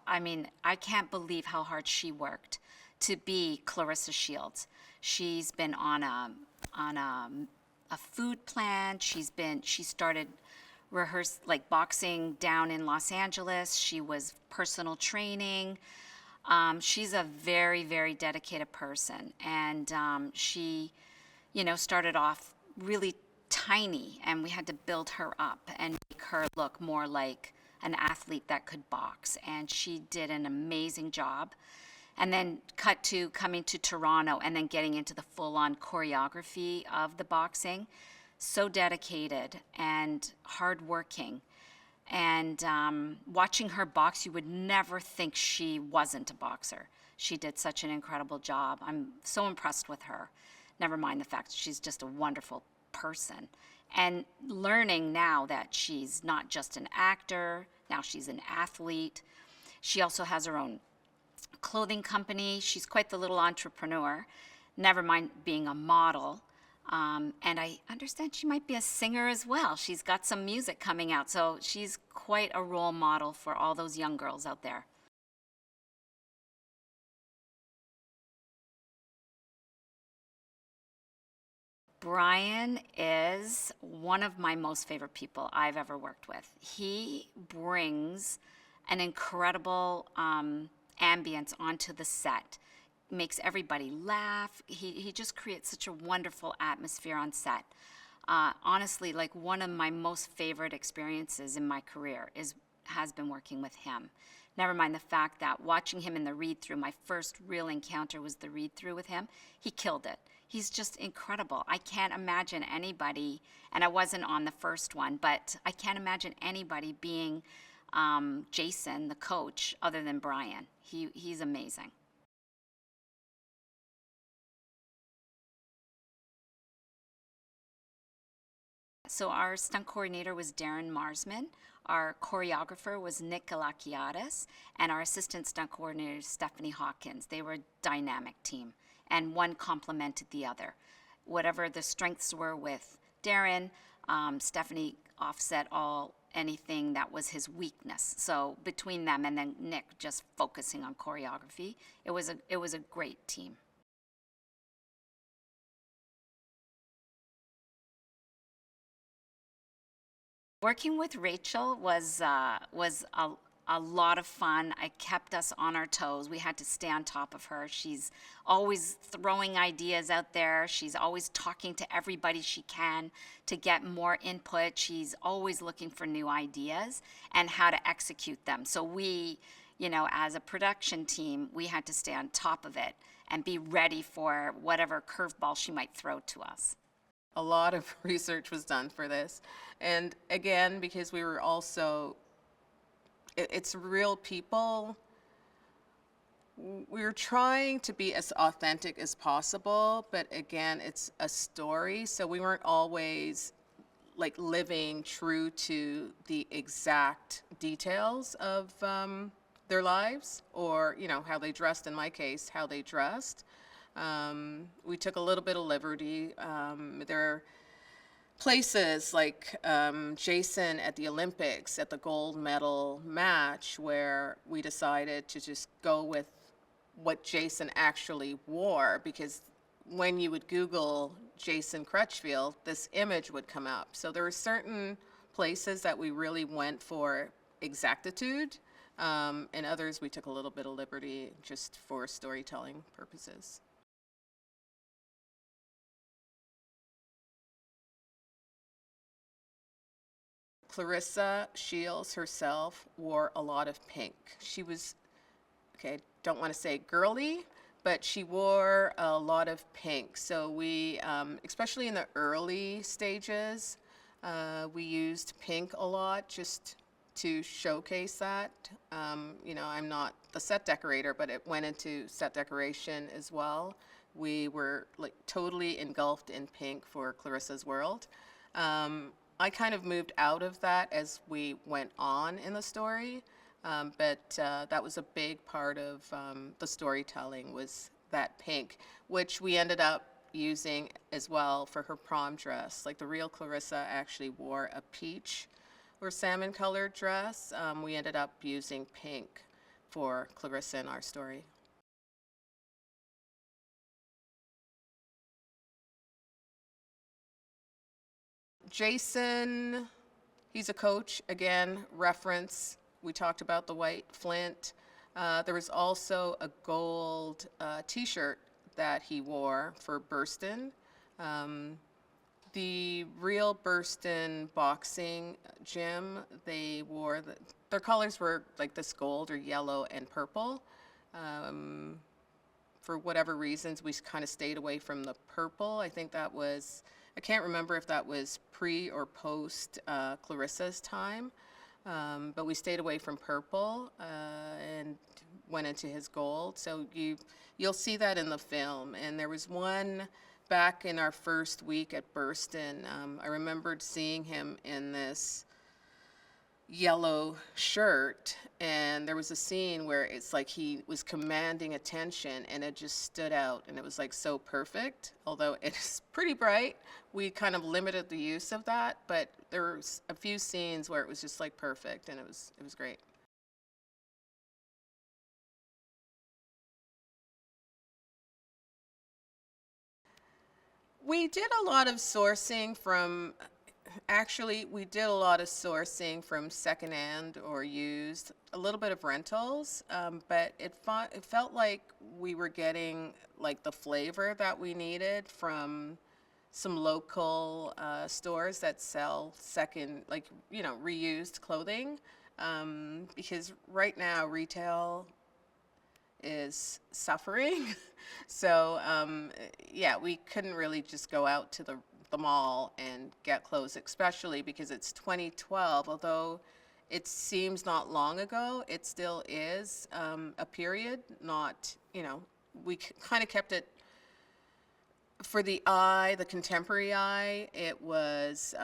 I mean, I can't believe how hard she worked to be Claressa Shields. She's been on a food plan. She started boxing down in Los Angeles. She was personal training. She's a very, very dedicated person, and she, started off really tiny, and we had to build her up and make her look more like an athlete that could box, and she did an amazing job. And then cut to coming to Toronto and then getting into the full-on choreography of the boxing. So dedicated and hardworking. And watching her box, you would never think she wasn't a boxer. She did such an incredible job. I'm so impressed with her. Never mind the fact that she's just a wonderful person. And learning now that she's not just an actor, now she's an athlete. She also has her own clothing company. She's quite the little entrepreneur, never mind being a model. And I understand she might be a singer as well. She's got some music coming out, so she's quite a role model for all those young girls out there. Brian is one of my most favorite people I've ever worked with. He brings an incredible ambience onto the set, makes everybody laugh. He just creates such a wonderful atmosphere on set. Honestly, like one of my most favorite experiences in my career has been working with him. Never mind the fact that watching him in the read-through, my first real encounter was the read-through with him. He killed it. He's just incredible. I can't imagine anybody, and I wasn't on the first one, but I can't imagine anybody being Jason, the coach, other than Brian. He's amazing. So our stunt coordinator was Darren Marsman. Our choreographer was Nick Alachiotis, and our assistant stunt coordinator is Stephanie Hawkins. They were a dynamic team, and one complemented the other. Whatever the strengths were with Darren, Stephanie offset anything that was his weakness. So between them and then Nick just focusing on choreography, it was a great team. Working with Rachel was a lot of fun. It kept us on our toes. We had to stay on top of her. She's always throwing ideas out there. She's always talking to everybody she can to get more input. She's always looking for new ideas and how to execute them. So we, as a production team, we had to stay on top of it and be ready for whatever curveball she might throw to us. A lot of research was done for this. And again, because we were also, it's real people, we were trying to be as authentic as possible, but again, it's a story, so we weren't always like living true to the exact details of their lives, or how they dressed. In my case, how they dressed. We took a little bit of liberty. There are places like Jason at the Olympics at the gold medal match where we decided to just go with what Jason actually wore, because when you would Google Jason Crutchfield, this image would come up. So there were certain places that we really went for exactitude, and others we took a little bit of liberty just for storytelling purposes. Claressa Shields herself wore a lot of pink. She was, okay, don't want to say girly, but she wore a lot of pink. So we, especially in the early stages, we used pink a lot just to showcase that. I'm not the set decorator, but it went into set decoration as well. We were like totally engulfed in pink for Clarissa's world. I kind of moved out of that as we went on in the story, but that was a big part of the storytelling, was that pink, which we ended up using as well for her prom dress. Like the real Claressa actually wore a peach or salmon colored dress. We ended up using pink for Claressa in our story. Jason, he's a coach, again, reference. We talked about the white flint. There was also a gold t-shirt that he wore for Burston. The real Burston boxing gym, they wore, their colors were like this gold or yellow and purple. For whatever reasons, we kind of stayed away from the purple. I think that was, I can't remember if that was pre or post Clarissa's time, but we stayed away from purple and went into his gold. So you'll see that in the film. And there was one back in our first week at Burston. I remembered seeing him in this yellow shirt, and there was a scene where it's like he was commanding attention and it just stood out, and it was like so perfect. Although it's pretty bright, we kind of limited the use of that, but there were a few scenes where it was just like perfect, and it was great. We did a lot of sourcing from, actually, we did a lot of sourcing from secondhand or used, a little bit of rentals, but it felt like we were getting like the flavor that we needed from some local stores that sell reused clothing, because right now retail is suffering. So yeah, we couldn't really just go out to the mall and get clothes, especially because it's 2012. Although it seems not long ago, it still is a period. Not, we kind of kept it for the eye, the contemporary eye. It was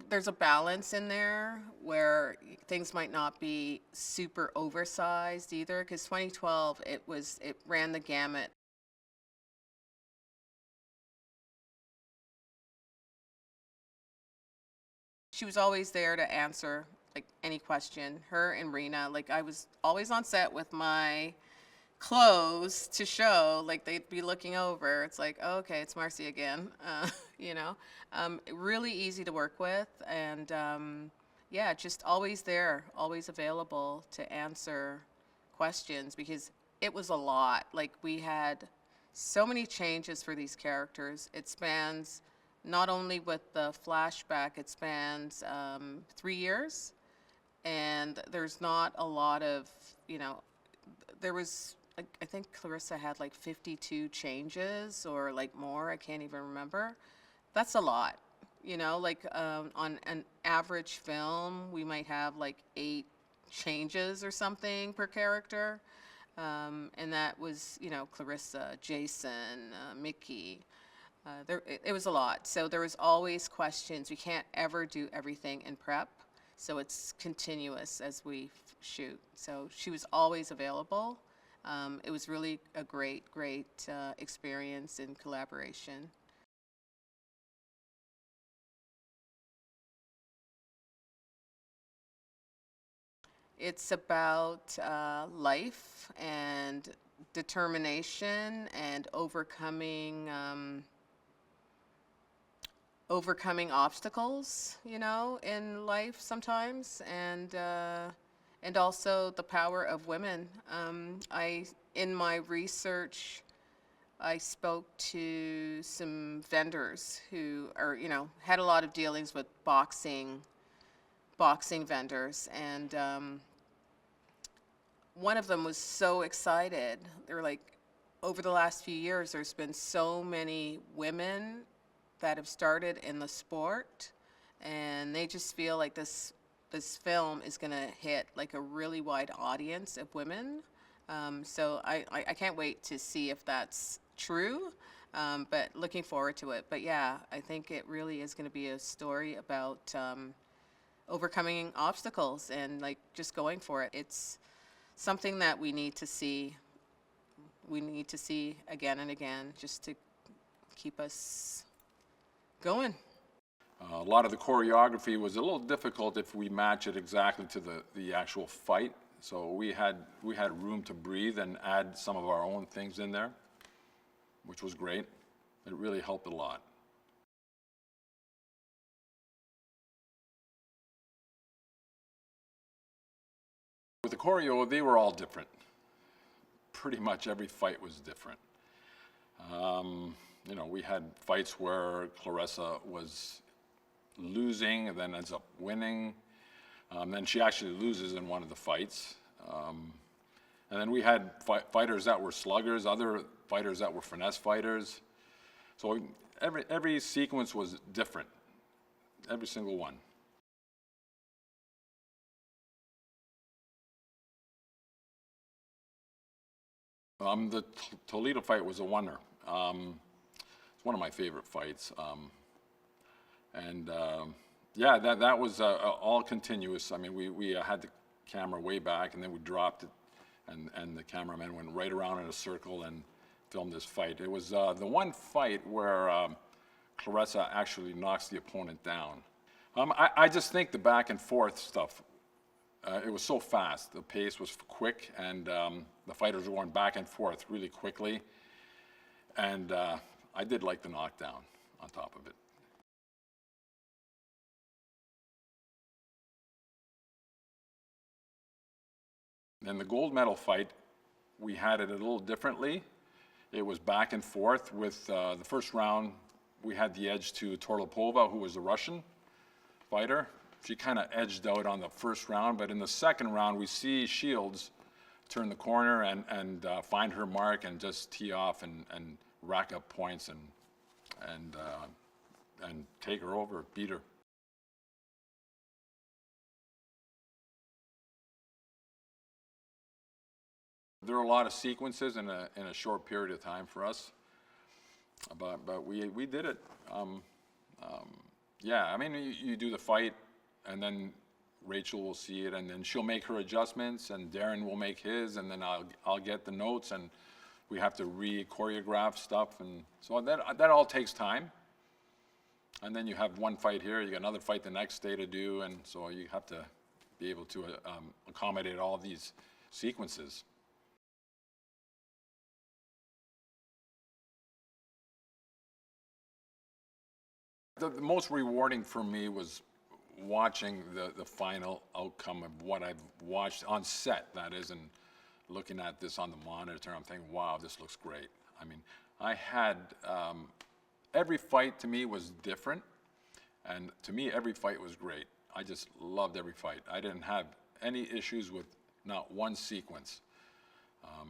there's a balance in there where things might not be super oversized either, because 2012 it ran the gamut. She was always there to answer like any question. Her and Rina, like I was always on set with my clothes to show, like they'd be looking over. It's like, oh, okay, it's Marcia again. Really easy to work with, and yeah, just always there, always available to answer questions, because it was a lot. Like we had so many changes for these characters. It spans not only with the flashback, it spans 3 years, and there's not a lot of, there was, I think Claressa had like 52 changes or like more, I can't even remember. That's a lot, on an average film, we might have like 8 changes or something per character. And that was, Claressa, Jason, Mickey. It was a lot. So there was always questions. We can't ever do everything in prep. So it's continuous as we shoot. So she was always available. It was really a great experience in collaboration. It's about life and determination and overcoming obstacles, in life sometimes, and also the power of women. In my research, I spoke to some vendors who are, had a lot of dealings with boxing boxing vendors, and one of them was so excited. They were like, over the last few years, there's been so many women that have started in the sport, and they just feel like this film is going to hit like a really wide audience of women. So I can't wait to see if that's true, but looking forward to it. But yeah, I think it really is going to be a story about overcoming obstacles and like just going for it. It's something that we need to see. We need to see again and again just to keep us going. A lot of the choreography was a little difficult if we match it exactly to the actual fight. So we had room to breathe and add some of our own things in there, which was great. It really helped a lot. With the choreo, they were all different. Pretty much every fight was different. You know, we had fights where Claressa was losing and then ends up winning. Then she actually loses in one of the fights. And then we had fighters that were sluggers, other fighters that were finesse fighters. So every sequence was different, every single one. The Toledo fight was a wonder. It's one of my favorite fights. Yeah, that was all continuous. I mean, we had the camera way back, and then we dropped it, and the cameraman went right around in a circle and filmed this fight. It was the one fight where Claressa actually knocks the opponent down. I just think the back and forth stuff, it was so fast. The pace was quick, and the fighters were going back and forth really quickly. And I did like the knockdown on top of it. In the gold medal fight, we had it a little differently. It was back and forth with the first round, we had the edge to Torlopova, who was a Russian fighter. She kind of edged out on the first round, but in the second round, we see Shields turn the corner and find her mark and just tee off and rack up points and take her over, beat her. There are a lot of sequences in a short period of time for us, but we did it. Yeah, I mean, you do the fight, and then Rachel will see it, and then she'll make her adjustments, and Darren will make his, and then I'll get the notes, and we have to re-choreograph stuff, and so that all takes time. And then you have one fight here, you got another fight the next day to do, and so you have to be able to accommodate all these sequences. The most rewarding for me was watching the final outcome of what I've watched on set, that is, and looking at this on the monitor, I'm thinking, wow, this looks great. I mean, I had, every fight to me was different, and to me, every fight was great. I just loved every fight. I didn't have any issues with not one sequence,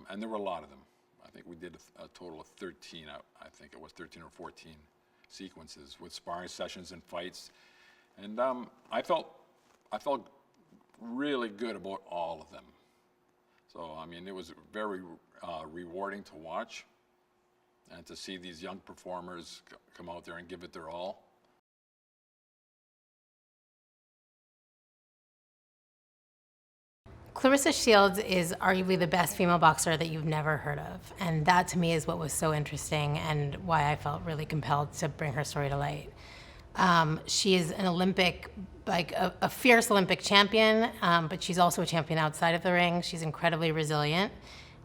and there were a lot of them. I think we did a total of 13, I think it was 13 or 14 sequences with sparring sessions and fights. And I felt really good about all of them. So, I mean, it was very rewarding to watch and to see these young performers come out there and give it their all. Claressa Shields is arguably the best female boxer that you've never heard of. And that to me is what was so interesting and why I felt really compelled to bring her story to light. She is an Olympic, like a fierce Olympic champion, but she's also a champion outside of the ring. She's incredibly resilient.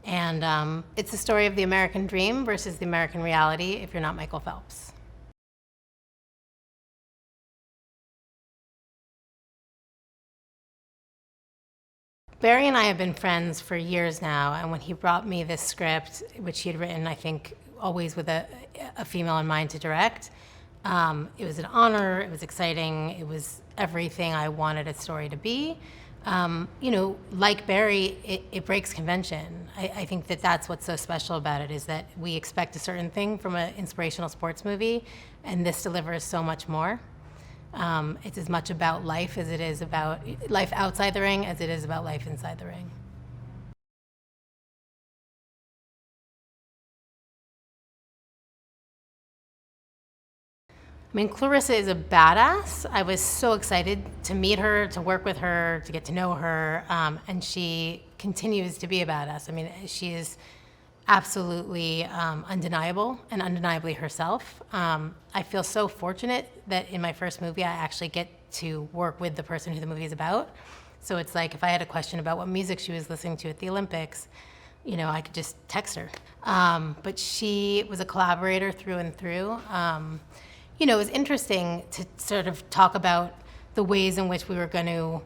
And it's the story of the American dream versus the American reality if you're not Michael Phelps. Barry and I have been friends for years now, and when he brought me this script, which he had written, I think, always with a female in mind to direct, it was an honor, it was exciting, it was everything I wanted a story to be. Like Barry, it breaks convention. I think that that's what's so special about it, is that we expect a certain thing from an inspirational sports movie, and this delivers so much more. It's as much about life as it is about life outside the ring as it is about life inside the ring. I mean, Claressa is a badass. I was so excited to meet her, to work with her, to get to know her, and she continues to be a badass. I mean, she is absolutely undeniable and undeniably herself. I feel so fortunate that in my first movie, I actually get to work with the person who the movie is about. So it's like if I had a question about what music she was listening to at the Olympics, I could just text her. But she was a collaborator through and through. It was interesting to sort of talk about the ways in which we were going to,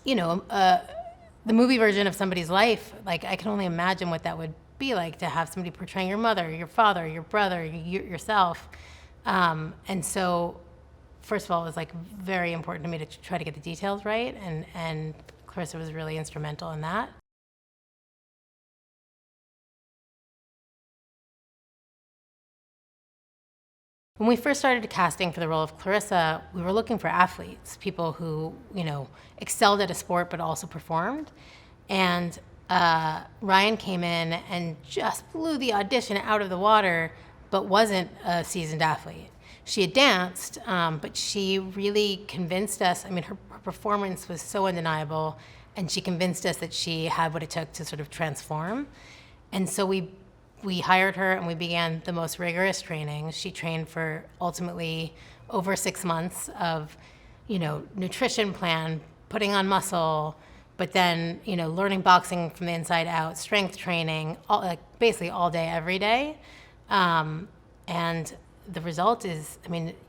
the movie version of somebody's life. Like, I can only imagine what that would be like to have somebody portraying your mother, your father, your brother, yourself. And so, first of all, it was like very important to me to try to get the details right. And Claressa was really instrumental in that. When we first started casting for the role of Claressa, we were looking for athletes, people who, excelled at a sport but also performed. And Ryan came in and just blew the audition out of the water, but wasn't a seasoned athlete. She had danced, but she really convinced us. I mean, her performance was so undeniable, and she convinced us that she had what it took to sort of transform. And so we hired her and we began the most rigorous training. She trained for ultimately over 6 months of, nutrition plan, putting on muscle, but then, learning boxing from the inside out, strength training, basically all day, every day. And the result is,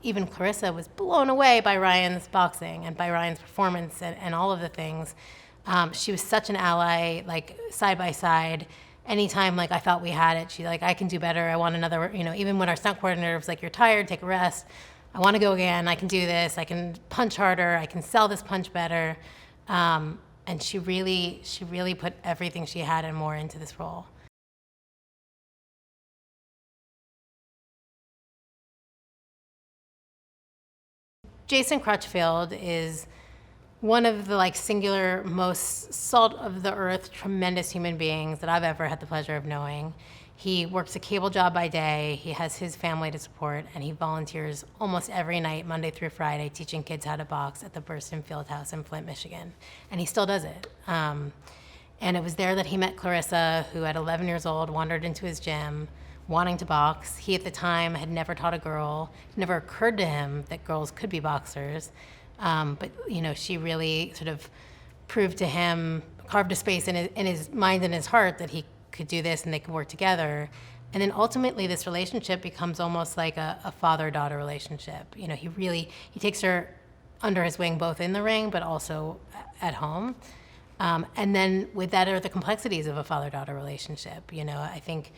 even Claressa was blown away by Ryan's boxing and by Ryan's performance and all of the things. She was such an ally, like side by side. Anytime I thought we had it, she's like, I can do better. I want another, even when our stunt coordinator was like, you're tired, take a rest. I want to go again. I can do this. I can punch harder. I can sell this punch better. And she really put everything she had and more into this role. Jason Crutchfield is one of the singular, most salt of the earth, tremendous human beings that I've ever had the pleasure of knowing. He works a cable job by day, he has his family to support, and he volunteers almost every night, Monday through Friday, teaching kids how to box at the Burston Fieldhouse in Flint, Michigan. And he still does it. And it was there that he met Claressa, who at 11 years old wandered into his gym, wanting to box. He at the time had never taught a girl. It never occurred to him that girls could be boxers. But she really sort of proved to him, carved a space in his mind and his heart that he could do this and they could work together. And then ultimately this relationship becomes almost like a father-daughter relationship. He takes her under his wing both in the ring but also at home. And then with that are the complexities of a father-daughter relationship. I think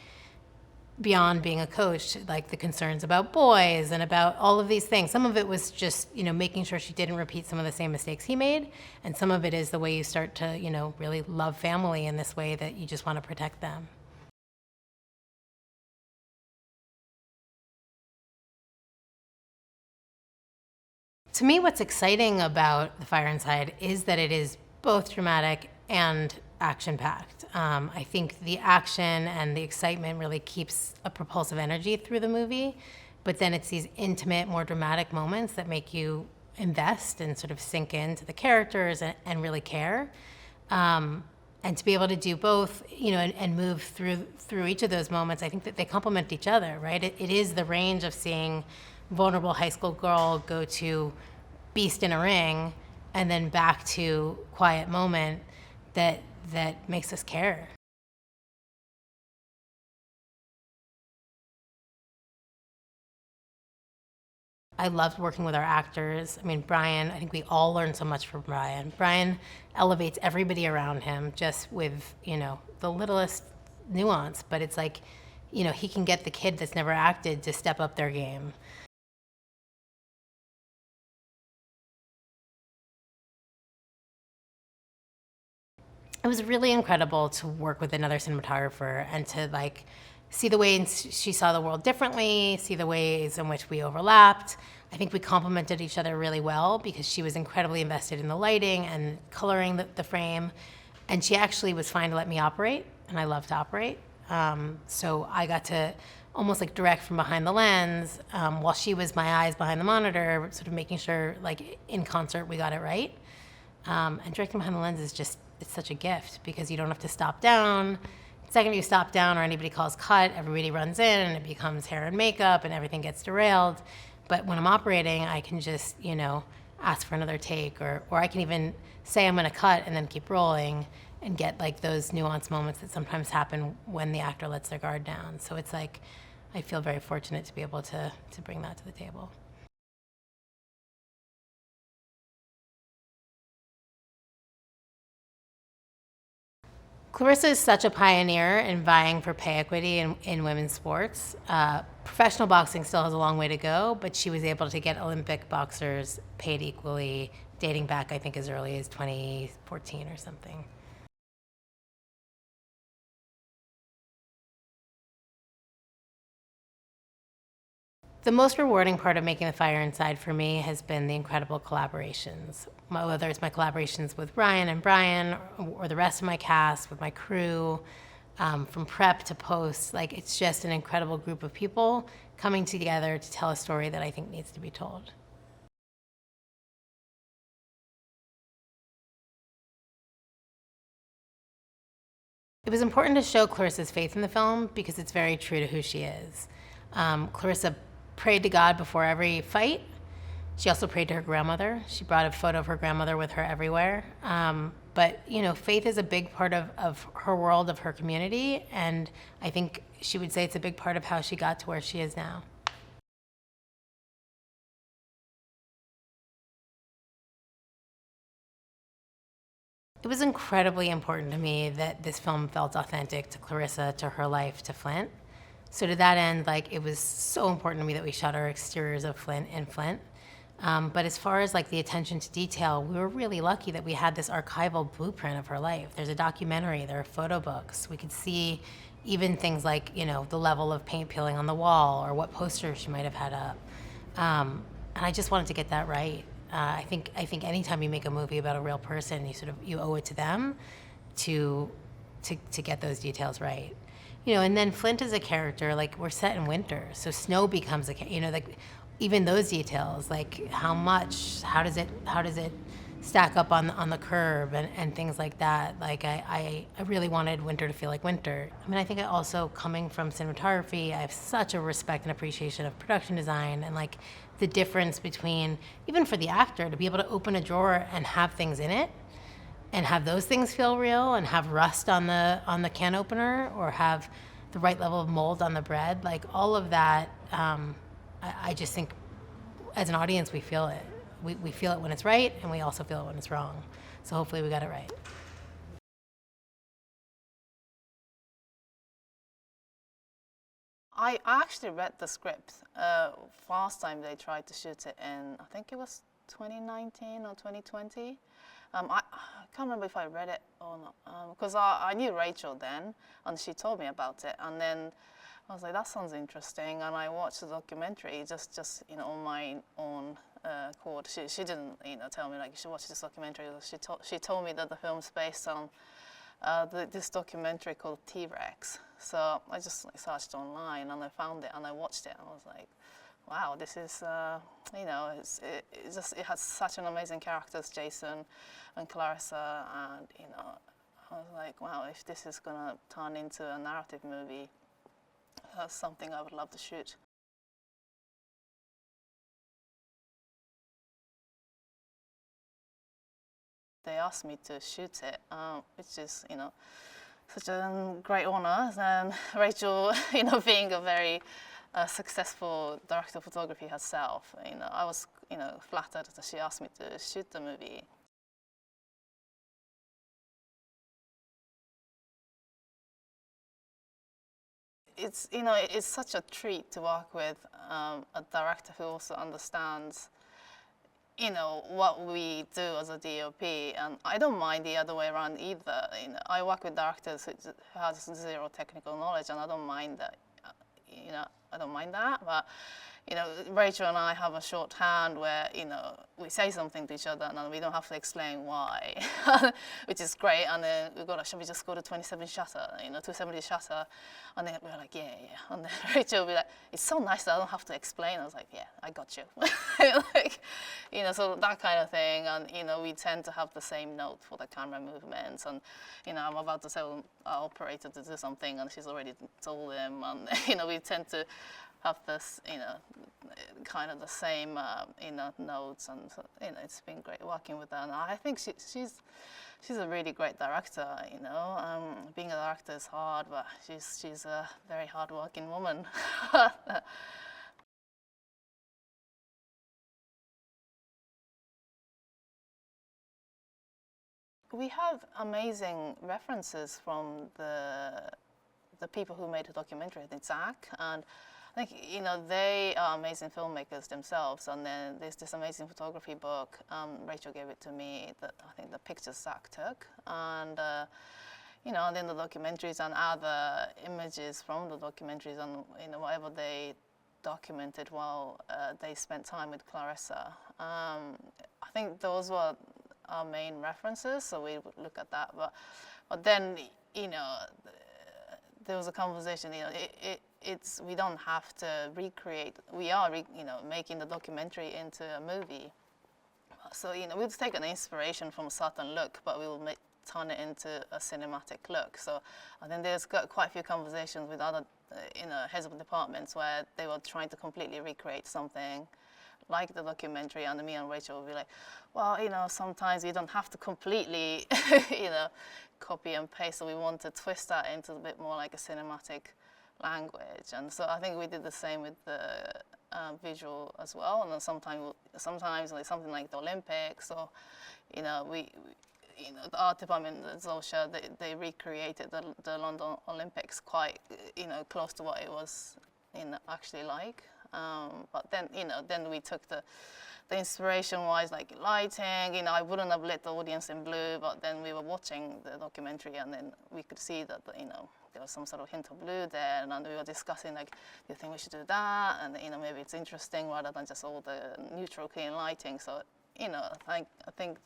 beyond being a coach, like the concerns about boys and about all of these things. Some of it was just, making sure she didn't repeat some of the same mistakes he made. And some of it is the way you start to, really love family in this way that you just want to protect them. To me, what's exciting about The Fire Inside is that it is both dramatic and action-packed. I think the action and the excitement really keeps a propulsive energy through the movie, but then it's these intimate, more dramatic moments that make you invest and sort of sink into the characters and really care. And to be able to do both, and move through each of those moments, I think that they complement each other, right? It is the range of seeing vulnerable high school girl go to beast in a ring and then back to quiet moment that makes us care. I loved working with our actors. Brian, I think we all learned so much from Brian. Brian elevates everybody around him just with, the littlest nuance, but it's like, he can get the kid that's never acted to step up their game. It was really incredible to work with another cinematographer and to like see the ways she saw the world differently, see the ways in which we overlapped. I think we complemented each other really well because she was incredibly invested in the lighting and coloring the frame. And she actually was fine to let me operate, and I love to operate. So I got to almost like direct from behind the lens while she was my eyes behind the monitor, sort of making sure like in concert we got it right. And directing behind the lens is just, it's such a gift because you don't have to stop down. The second you stop down or anybody calls cut, everybody runs in and it becomes hair and makeup and everything gets derailed. But when I'm operating, I can just, ask for another take or I can even say I'm gonna cut and then keep rolling and get like those nuanced moments that sometimes happen when the actor lets their guard down. So it's like, I feel very fortunate to be able to bring that to the table. Claressa is such a pioneer in vying for pay equity in women's sports. Professional boxing still has a long way to go, but she was able to get Olympic boxers paid equally, dating back, I think, as early as 2014 or something. The most rewarding part of making The Fire Inside for me has been the incredible collaborations. Whether it's my collaborations with Ryan and Brian or the rest of my cast, with my crew, from prep to post, like it's just an incredible group of people coming together to tell a story that I think needs to be told. It was important to show Claressa's faith in the film because it's very true to who she is. Claressa prayed to God before every fight. She also prayed to her grandmother. She brought a photo of her grandmother with her everywhere. But faith is a big part of her world, of her community, and I think she would say it's a big part of how she got to where she is now. It was incredibly important to me that this film felt authentic to Claressa, to her life, to Flint. So to that end, like it was so important to me that we shot our exteriors of Flint in Flint. But as far as like the attention to detail, we were really lucky that we had this archival blueprint of her life. There's a documentary, there are photo books. We could see even things like, the level of paint peeling on the wall or what posters she might have had up. And I just wanted to get that right. I think anytime you make a movie about a real person, you owe it to them to get those details right. And then Flint is a character, like we're set in winter, so snow becomes like even those details, like how does it stack up on the curb and things like that. Like I really wanted winter to feel like winter. I mean, I think I also, coming from cinematography, I have such a respect and appreciation of production design and like the difference between, even for the actor, to be able to open a drawer and have things in it and have those things feel real and have rust on the can opener or have the right level of mold on the bread, like all of that, I just think as an audience we feel it. We feel it when it's right and we also feel it when it's wrong. So hopefully we got it right. I actually read the script. Last time they tried to shoot it in, I think it was 2019 or 2020. I can't remember if I read it or not, because I knew Rachel then, and she told me about it. And then I was like, that sounds interesting. And I watched the documentary just on my own accord. She didn't, tell me like you should watch this documentary. She told me that the film's based on this documentary called T-Rex. So I just searched online and I found it and I watched it and I was like, wow, this is, it has such an amazing characters, Jason and Claressa, and I was like, wow, if this is gonna turn into a narrative movie, that's something I would love to shoot. They asked me to shoot it, which is, such a great honor. And Rachel, being a very successful director of photography herself, I was, flattered that she asked me to shoot the movie. It's such a treat to work with a director who also understands what we do as a DOP, and I don't mind the other way around either. I work with directors who has zero technical knowledge, and I don't mind that. I don't mind that, but Rachel and I have a shorthand where we say something to each other and we don't have to explain why, which is great. And then we go like, shall we just go to 27 shutter, 270 shutter, and then we're like, yeah. And then Rachel will be like, it's so nice that I don't have to explain. I was like, yeah, I got you. So that kind of thing. And we tend to have the same note for the camera movements. And I'm about to tell our operator to do something, and she's already told him. And we tend to have this, kind of the same, notes, and it's been great working with her. And I think she's a really great director. Being a director is hard, but she's a very hard-working woman. We have amazing references from the people who made the documentary. I think Zach, and I think they are amazing filmmakers themselves. And then there's this amazing photography book. Rachel gave it to me. That I think the pictures Zach took, and and then the documentaries and other images from the documentaries and whatever they documented while they spent time with Claressa. I think those were our main references, so we would look at that. But then there was a conversation. We don't have to recreate. We are making the documentary into a movie. So we'll take an inspiration from a certain look, but we will turn it into a cinematic look. So I think there's got quite a few conversations with other heads of departments where they were trying to completely recreate something like the documentary, and me and Rachel will be like, well, sometimes you don't have to completely, copy and paste. So we want to twist that into a bit more like a cinematic language. And so I think we did the same with the visual as well. And then sometimes like something like the Olympics, or we the art department, Zosia, they recreated the London Olympics quite close to what it was actually like. But then we took the inspiration-wise, like lighting. I wouldn't have lit the audience in blue, but then we were watching the documentary, and then we could see that there was some sort of hint of blue there, and we were discussing like, do you think we should do that? And maybe it's interesting rather than just all the neutral, clean lighting. So I think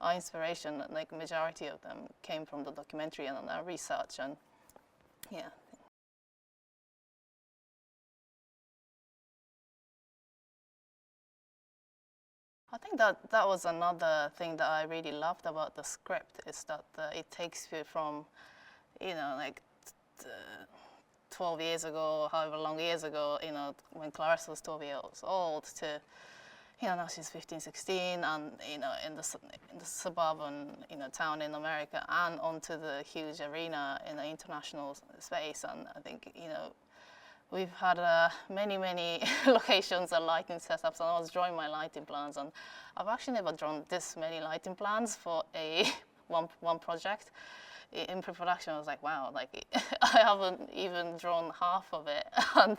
our inspiration, like majority of them, came from the documentary and our research, and yeah. I think that was another thing that I really loved about the script, is that it takes you from, like 12 years ago, however long years ago, when Claressa was 12 years old, to, now she's 15, 16, and, in the suburban, town in America, and onto the huge arena in the international space. And I think, we've had many locations and lighting setups, and I was drawing my lighting plans, and I've actually never drawn this many lighting plans for a one project. In pre-production, I was like, wow, like I haven't even drawn half of it, and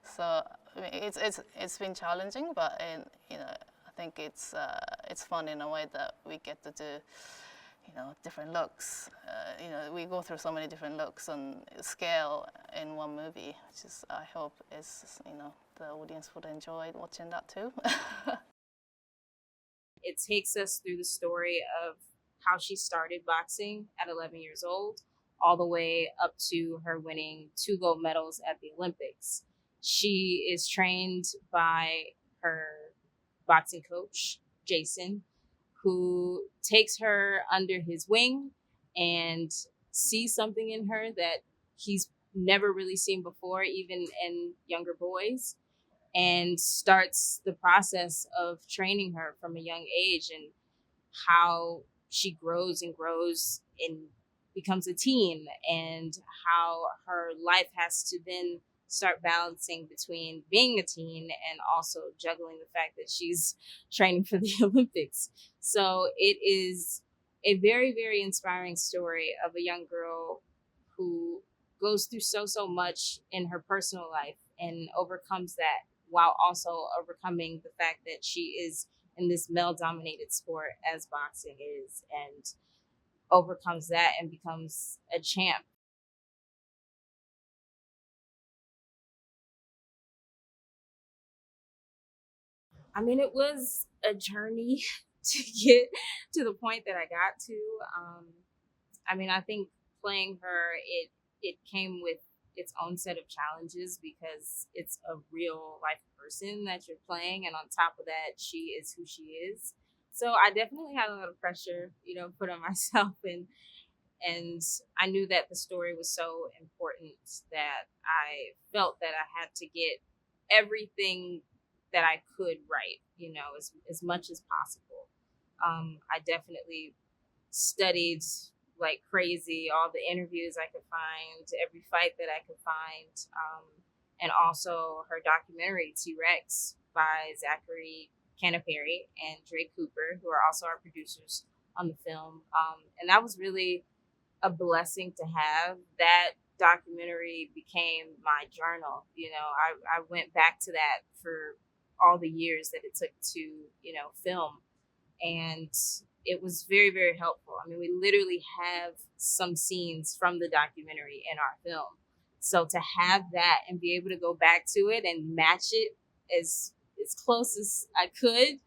so I mean, it's been challenging, but I think it's fun in a way that we get to do different looks. We go through so many different looks and scale in one movie, which is, I hope, is the audience would enjoy watching that too. It takes us through the story of how she started boxing at 11 years old, all the way up to her winning 2 gold medals at the Olympics. She is trained by her boxing coach, Jason, who takes her under his wing and sees something in her that he's never really seen before, even in younger boys, and starts the process of training her from a young age, and how she grows and grows and becomes a teen, and how her life has to then start balancing between being a teen and also juggling the fact that she's training for the Olympics. So it is a very, very inspiring story of a young girl who goes through so much in her personal life and overcomes that, while also overcoming the fact that she is in this male-dominated sport as boxing is, and overcomes that and becomes a champ. I mean, it was a journey to get to the point that I got to. Um, I mean, I think playing her, it came with its own set of challenges because it's a real life person that you're playing, and on top of that, she is who she is. So I definitely had a lot of pressure, put on myself, and I knew that the story was so important that I felt that I had to get everything that I could right, as much as possible. I definitely studied like crazy all the interviews I could find, every fight that I could find, and also her documentary T-Rex by Zachary Canaperi and Dre Cooper, who are also our producers on the film. And that was really a blessing to have. That documentary became my journal. I went back to that for all the years that it took to, film. And it was very, very helpful. I mean, we literally have some scenes from the documentary in our film. So to have that and be able to go back to it and match it as close as I could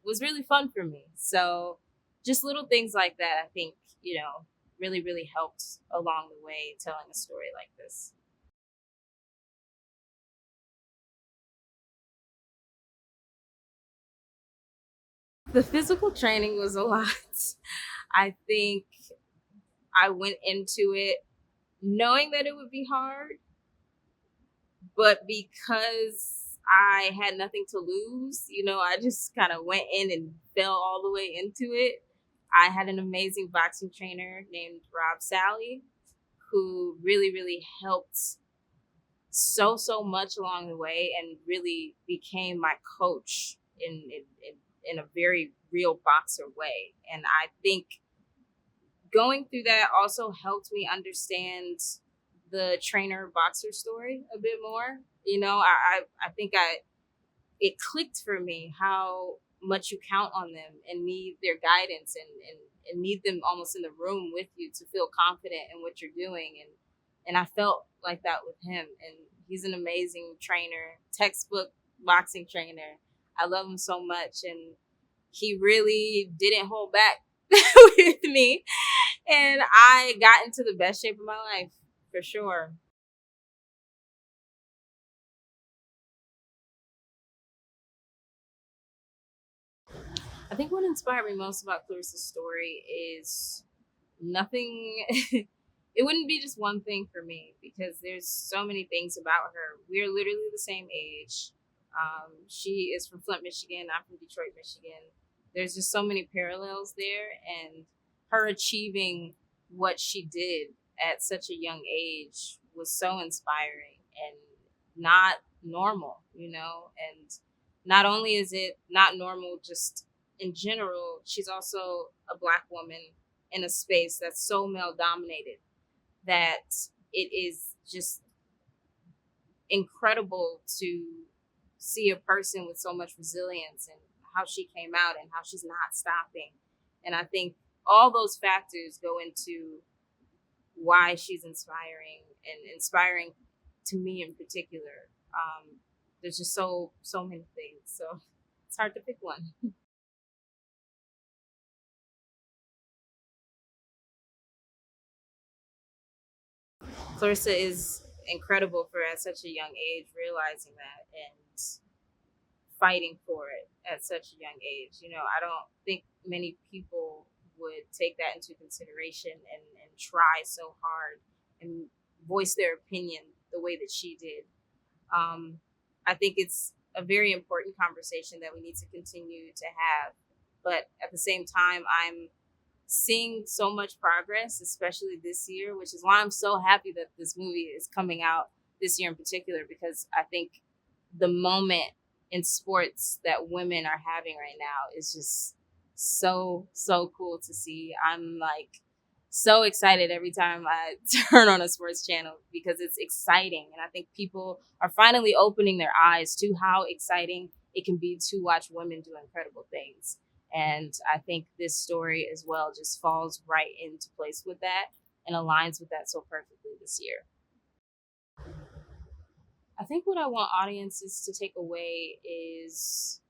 was really fun for me. So just little things like that, I think, really, really helped along the way telling a story like this. The physical training was a lot. I think I went into it knowing that it would be hard, but because I had nothing to lose, I just kind of went in and fell all the way into it. I had an amazing boxing trainer named Rob Sally who really, really helped so much along the way and really became my coach in a very real boxer way. And I think going through that also helped me understand the trainer boxer story a bit more. I think it clicked for me how much you count on them and need their guidance and need them almost in the room with you to feel confident in what you're doing. And I felt like that with him. And he's an amazing trainer, textbook boxing trainer. I love him so much. And he really didn't hold back with me. And I got into the best shape of my life, for sure. I think what inspired me most about Clarissa's story is nothing. It wouldn't be just one thing for me because there's so many things about her. We're literally the same age. She is from Flint, Michigan. I'm from Detroit, Michigan. There's just so many parallels there, and her achieving what she did at such a young age was so inspiring and not normal, And not only is it not normal just in general, she's also a Black woman in a space that's so male dominated that it is just incredible to see a person with so much resilience and how she came out and how she's not stopping. And I think all those factors go into why she's inspiring to me in particular. There's just so many things, so it's hard to pick one. Claressa is incredible for at such a young age realizing that and fighting for it at such a young age. I don't think many people would take that into consideration and try so hard and voice their opinion the way that she did. I think it's a very important conversation that we need to continue to have. But at the same time, I'm seeing so much progress, especially this year, which is why I'm so happy that this movie is coming out this year in particular, because I think the moment in sports that women are having right now is just so cool to see. I'm like so excited every time I turn on a sports channel because it's exciting. And I think people are finally opening their eyes to how exciting it can be to watch women do incredible things. And I think this story as well just falls right into place with that and aligns with that so perfectly this year. I think what I want audiences to take away is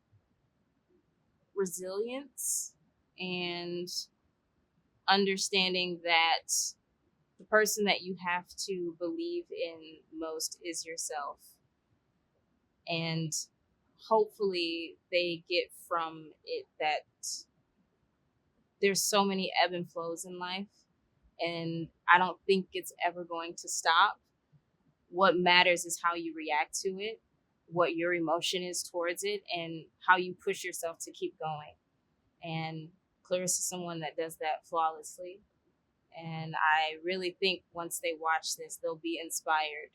resilience and understanding that the person that you have to believe in most is yourself. And hopefully they get from it that there's so many ebb and flows in life, and I don't think it's ever going to stop. What matters is how you react to it, what your emotion is towards it, and how you push yourself to keep going. And Claressa is someone that does that flawlessly. And I really think once they watch this, they'll be inspired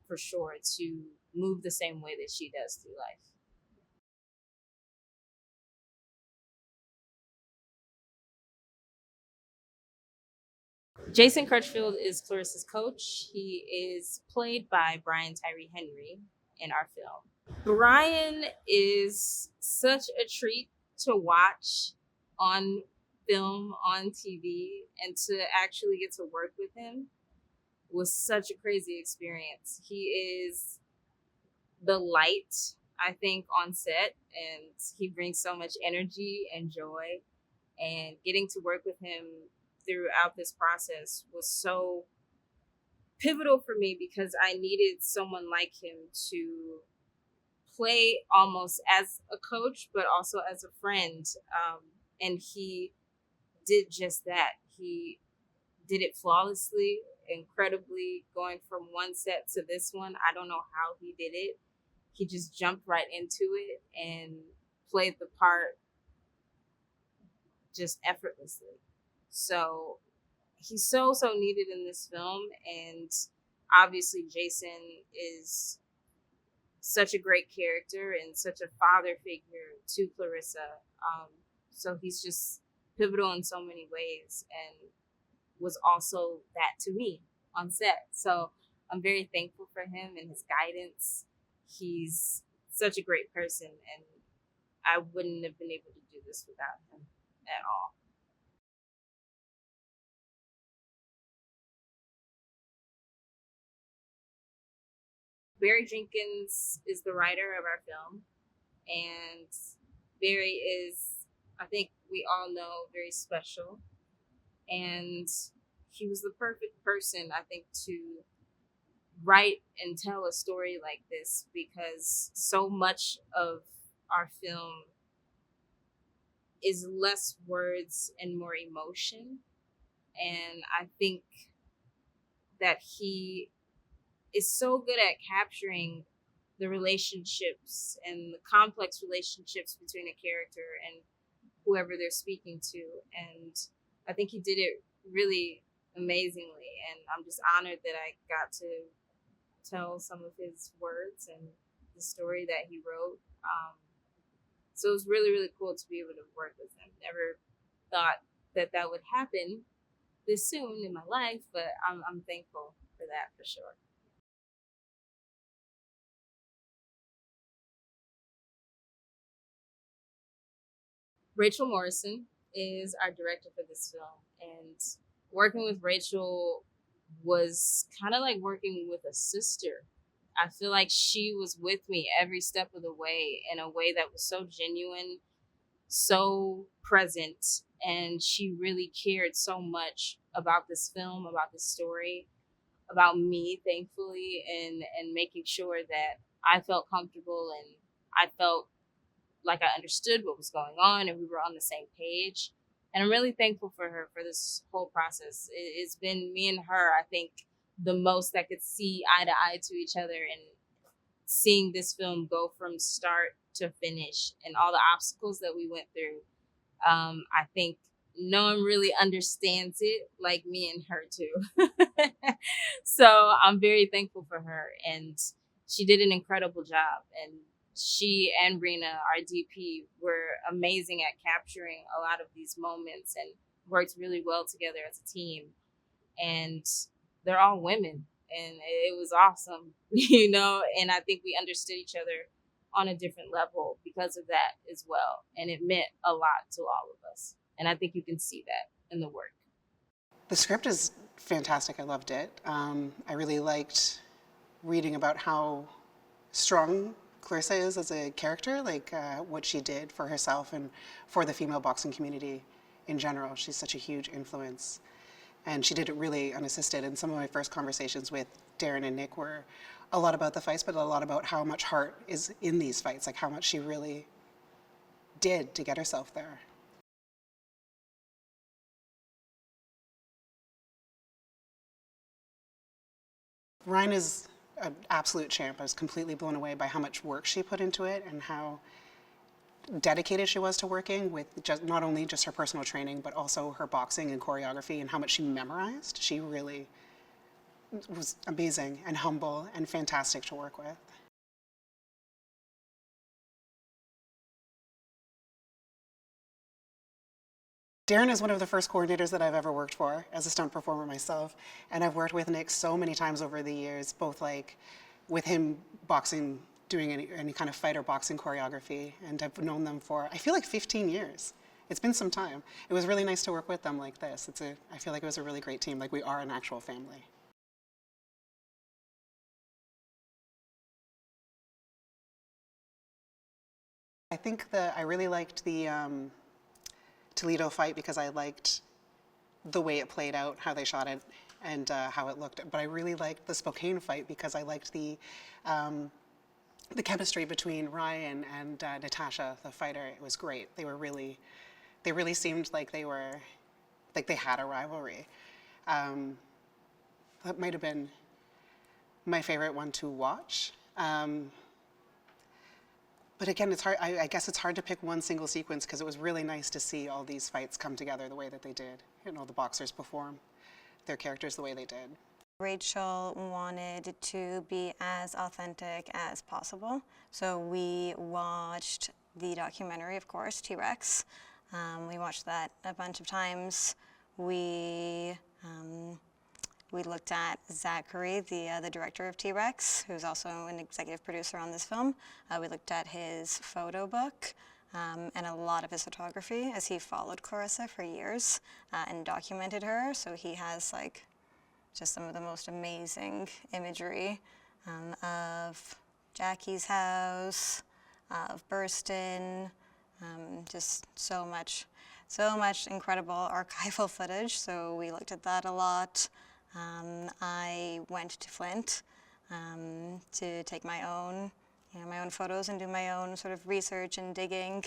for sure to move the same way that she does through life. Jason Crutchfield is Claressa's coach. He is played by Tyree in our film. Brian is such a treat to watch on film, on TV, and to actually get to work with him was such a crazy experience. He is the light, I think, on set, and he brings so much energy and joy. And getting to work with him throughout this process was so pivotal for me because I needed someone like him to play almost as a coach, but also as a friend. And he did just that. He did it flawlessly, incredibly, going from one set to this one. I don't know how he did it. He just jumped right into it and played the part just effortlessly. So he's so needed in this film, and obviously Jason is such a great character and such a father figure to Claressa. So he's just pivotal in so many ways and was also that to me on set. So I'm very thankful for him and his guidance. He's such a great person, and I wouldn't have been able to do this without him at all. Barry Jenkins is the writer of our film, and Barry is, I think we all know, very special. And he was the perfect person, I think, to write and tell a story like this because so much of our film is less words and more emotion. And I think that he is so good at capturing the relationships and the complex relationships between a character and whoever they're speaking to. And I think he did it really amazingly. And I'm just honored that I got to tell some of his words and the story that he wrote. So it was really cool to be able to work with him. Never thought that would happen this soon in my life, but I'm thankful for that for sure. Rachel Morrison is our director for this film, and working with Rachel was kind of like working with a sister. I feel like she was with me every step of the way in a way that was so genuine, so present, and she really cared so much about this film, about this story, about me, thankfully, and making sure that I felt comfortable and I felt like I understood what was going on and we were on the same page. And I'm really thankful for her for this whole process. It's been me and her, I think, the most that could see eye to eye to each other, and seeing this film go from start to finish and all the obstacles that we went through. I think no one really understands it like me and her too. So I'm very thankful for her, and she did an incredible job. And she and Rina, our DP, were amazing at capturing a lot of these moments and worked really well together as a team. And they're all women, and it was awesome, and I think we understood each other on a different level because of that as well. And it meant a lot to all of us. And I think you can see that in the work. The script is fantastic. I loved it. I really liked reading about how strong Claressa is as a character, like what she did for herself and for the female boxing community in general. She's such a huge influence. And she did it really unassisted. And some of my first conversations with Darren and Nick were a lot about the fights, but a lot about how much heart is in these fights, like how much she really did to get herself there. Ryan is an absolute champ. I was completely blown away by how much work she put into it and how dedicated she was to working with just not only just her personal training, but also her boxing and choreography and how much she memorized. She really was amazing and humble and fantastic to work with. Darren is one of the first coordinators that I've ever worked for as a stunt performer myself, and I've worked with Nick so many times over the years, both like with him boxing, doing any kind of fight or boxing choreography, and I've known them for, I feel like 15 years. It's been some time. It was really nice to work with them like this. I feel like it was a really great team, like we are an actual family. I think that I really liked the Toledo fight because I liked the way it played out, how they shot it, and how it looked. But I really liked the Spokane fight because I liked the chemistry between Ryan and Natasha, the fighter. It was great. They really seemed like they had a rivalry. That might have been my favorite one to watch. But again, it's hard. I guess it's hard to pick one single sequence because it was really nice to see all these fights come together the way that they did. You know, the boxers perform their characters the way they did. Rachel wanted to be as authentic as possible, so we watched the documentary, of course, T-Rex. We watched that a bunch of times. We looked at Zachary, the director of T-Rex, who's also an executive producer on this film. We looked at his photo book and a lot of his photography, as he followed Claressa for years and documented her. So he has like just some of the most amazing imagery of Jackie's house, of Burston, just so much incredible archival footage. So we looked at that a lot. I went to Flint to take my own photos and do my own sort of research and digging.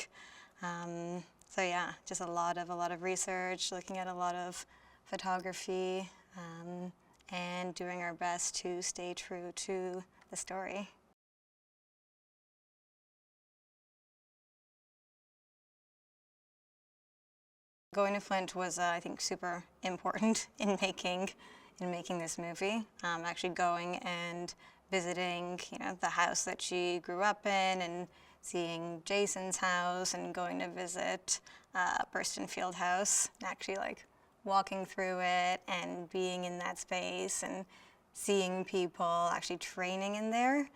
So yeah, just a lot of research, looking at a lot of photography, and doing our best to stay true to the story. Going to Flint was, I think, super important in making this movie. Actually going and visiting, the house that she grew up in, and seeing Jason's house, and going to visit Burston Field House. Actually, like walking through it and being in that space and seeing people actually training in there,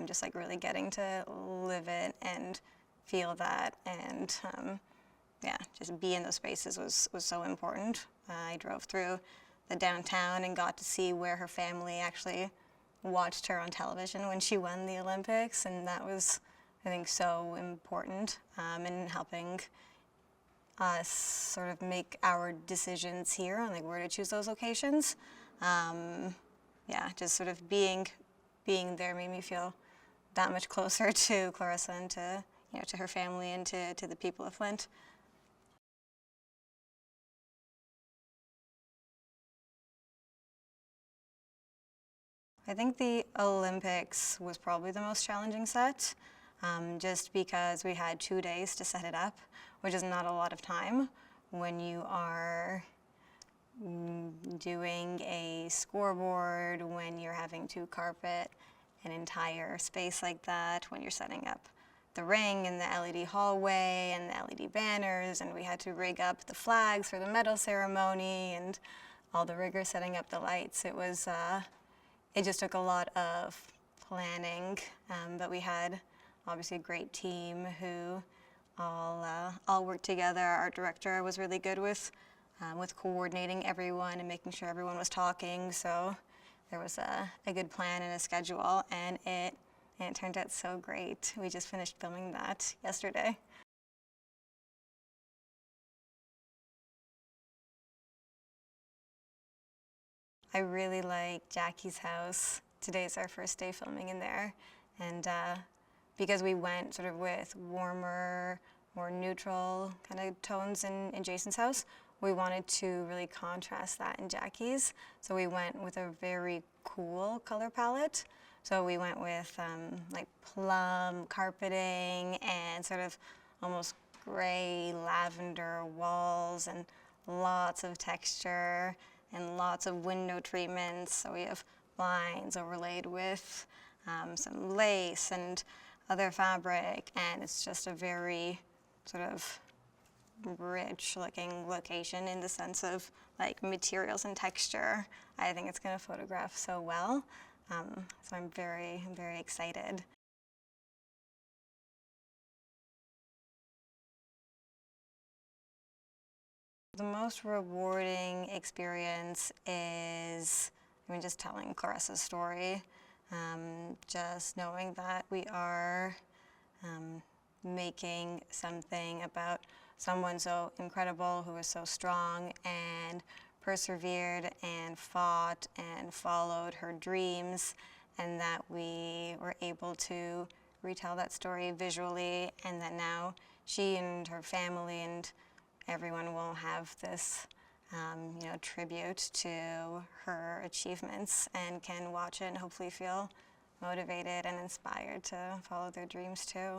just like really getting to live it and feel that, and yeah, just be in those spaces was so important. I drove through the downtown and got to see where her family actually watched her on television when she won the Olympics, and that was, I think, so important in helping us sort of make our decisions here on like where to choose those locations. Yeah, just sort of being there made me feel that much closer to Claressa and to her family and to the people of Flint. I think the Olympics was probably the most challenging set, just because we had 2 days to set it up, which is not a lot of time when you are doing a scoreboard, when you're having to carpet an entire space like that, when you're setting up the ring and the LED hallway and the LED banners, and we had to rig up the flags for the medal ceremony and all the riggers setting up the lights. It just took a lot of planning, but we had obviously a great team who all worked together. Our art director was really good with coordinating everyone and making sure everyone was talking. So there was a good plan and a schedule, and it turned out so great. We just finished filming that yesterday. I really like Jackie's house. Today's our first day filming in there, and because we went sort of with warmer, more neutral kind of tones in Jason's house, we wanted to really contrast that in Jackie's. So we went with a very cool color palette. So we went with like plum carpeting and sort of almost gray lavender walls and lots of texture and lots of window treatments. So we have blinds overlaid with some lace and other fabric, and it's just a very sort of rich looking location in the sense of like materials and texture. I think it's going to photograph so well. So I'm very, very excited. The most rewarding experience is, just telling Claressa's story. Just knowing that we are making something about someone so incredible who was so strong and persevered and fought and followed her dreams, and that we were able to retell that story visually, and that now she and her family and everyone will have this tribute to her achievements and can watch it and hopefully feel motivated and inspired to follow their dreams too.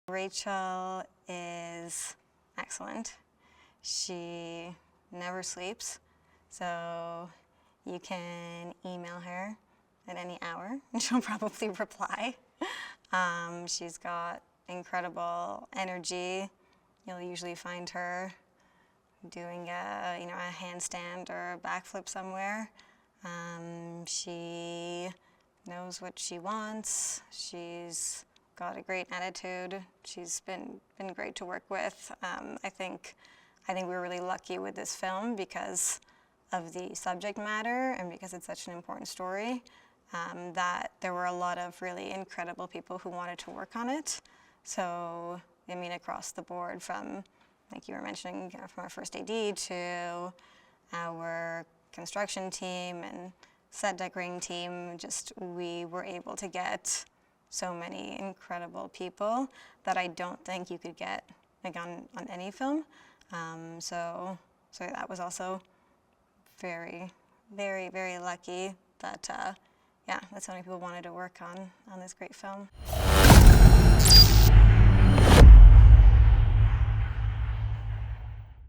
Rachel is excellent. She never sleeps, so you can email her at any hour and she'll probably reply. She's got incredible energy. You'll usually find her doing a handstand or a backflip somewhere. She knows what she wants. She's got a great attitude. She's been great to work with. I think we were really lucky with this film because of the subject matter and because it's such an important story, that there were a lot of really incredible people who wanted to work on it. So, across the board, from, like you were mentioning, from our first AD to our construction team and set decorating team, we were able to get so many incredible people that I don't think you could get on any film. So that was also very, very, very lucky that that so many people wanted to work on this great film.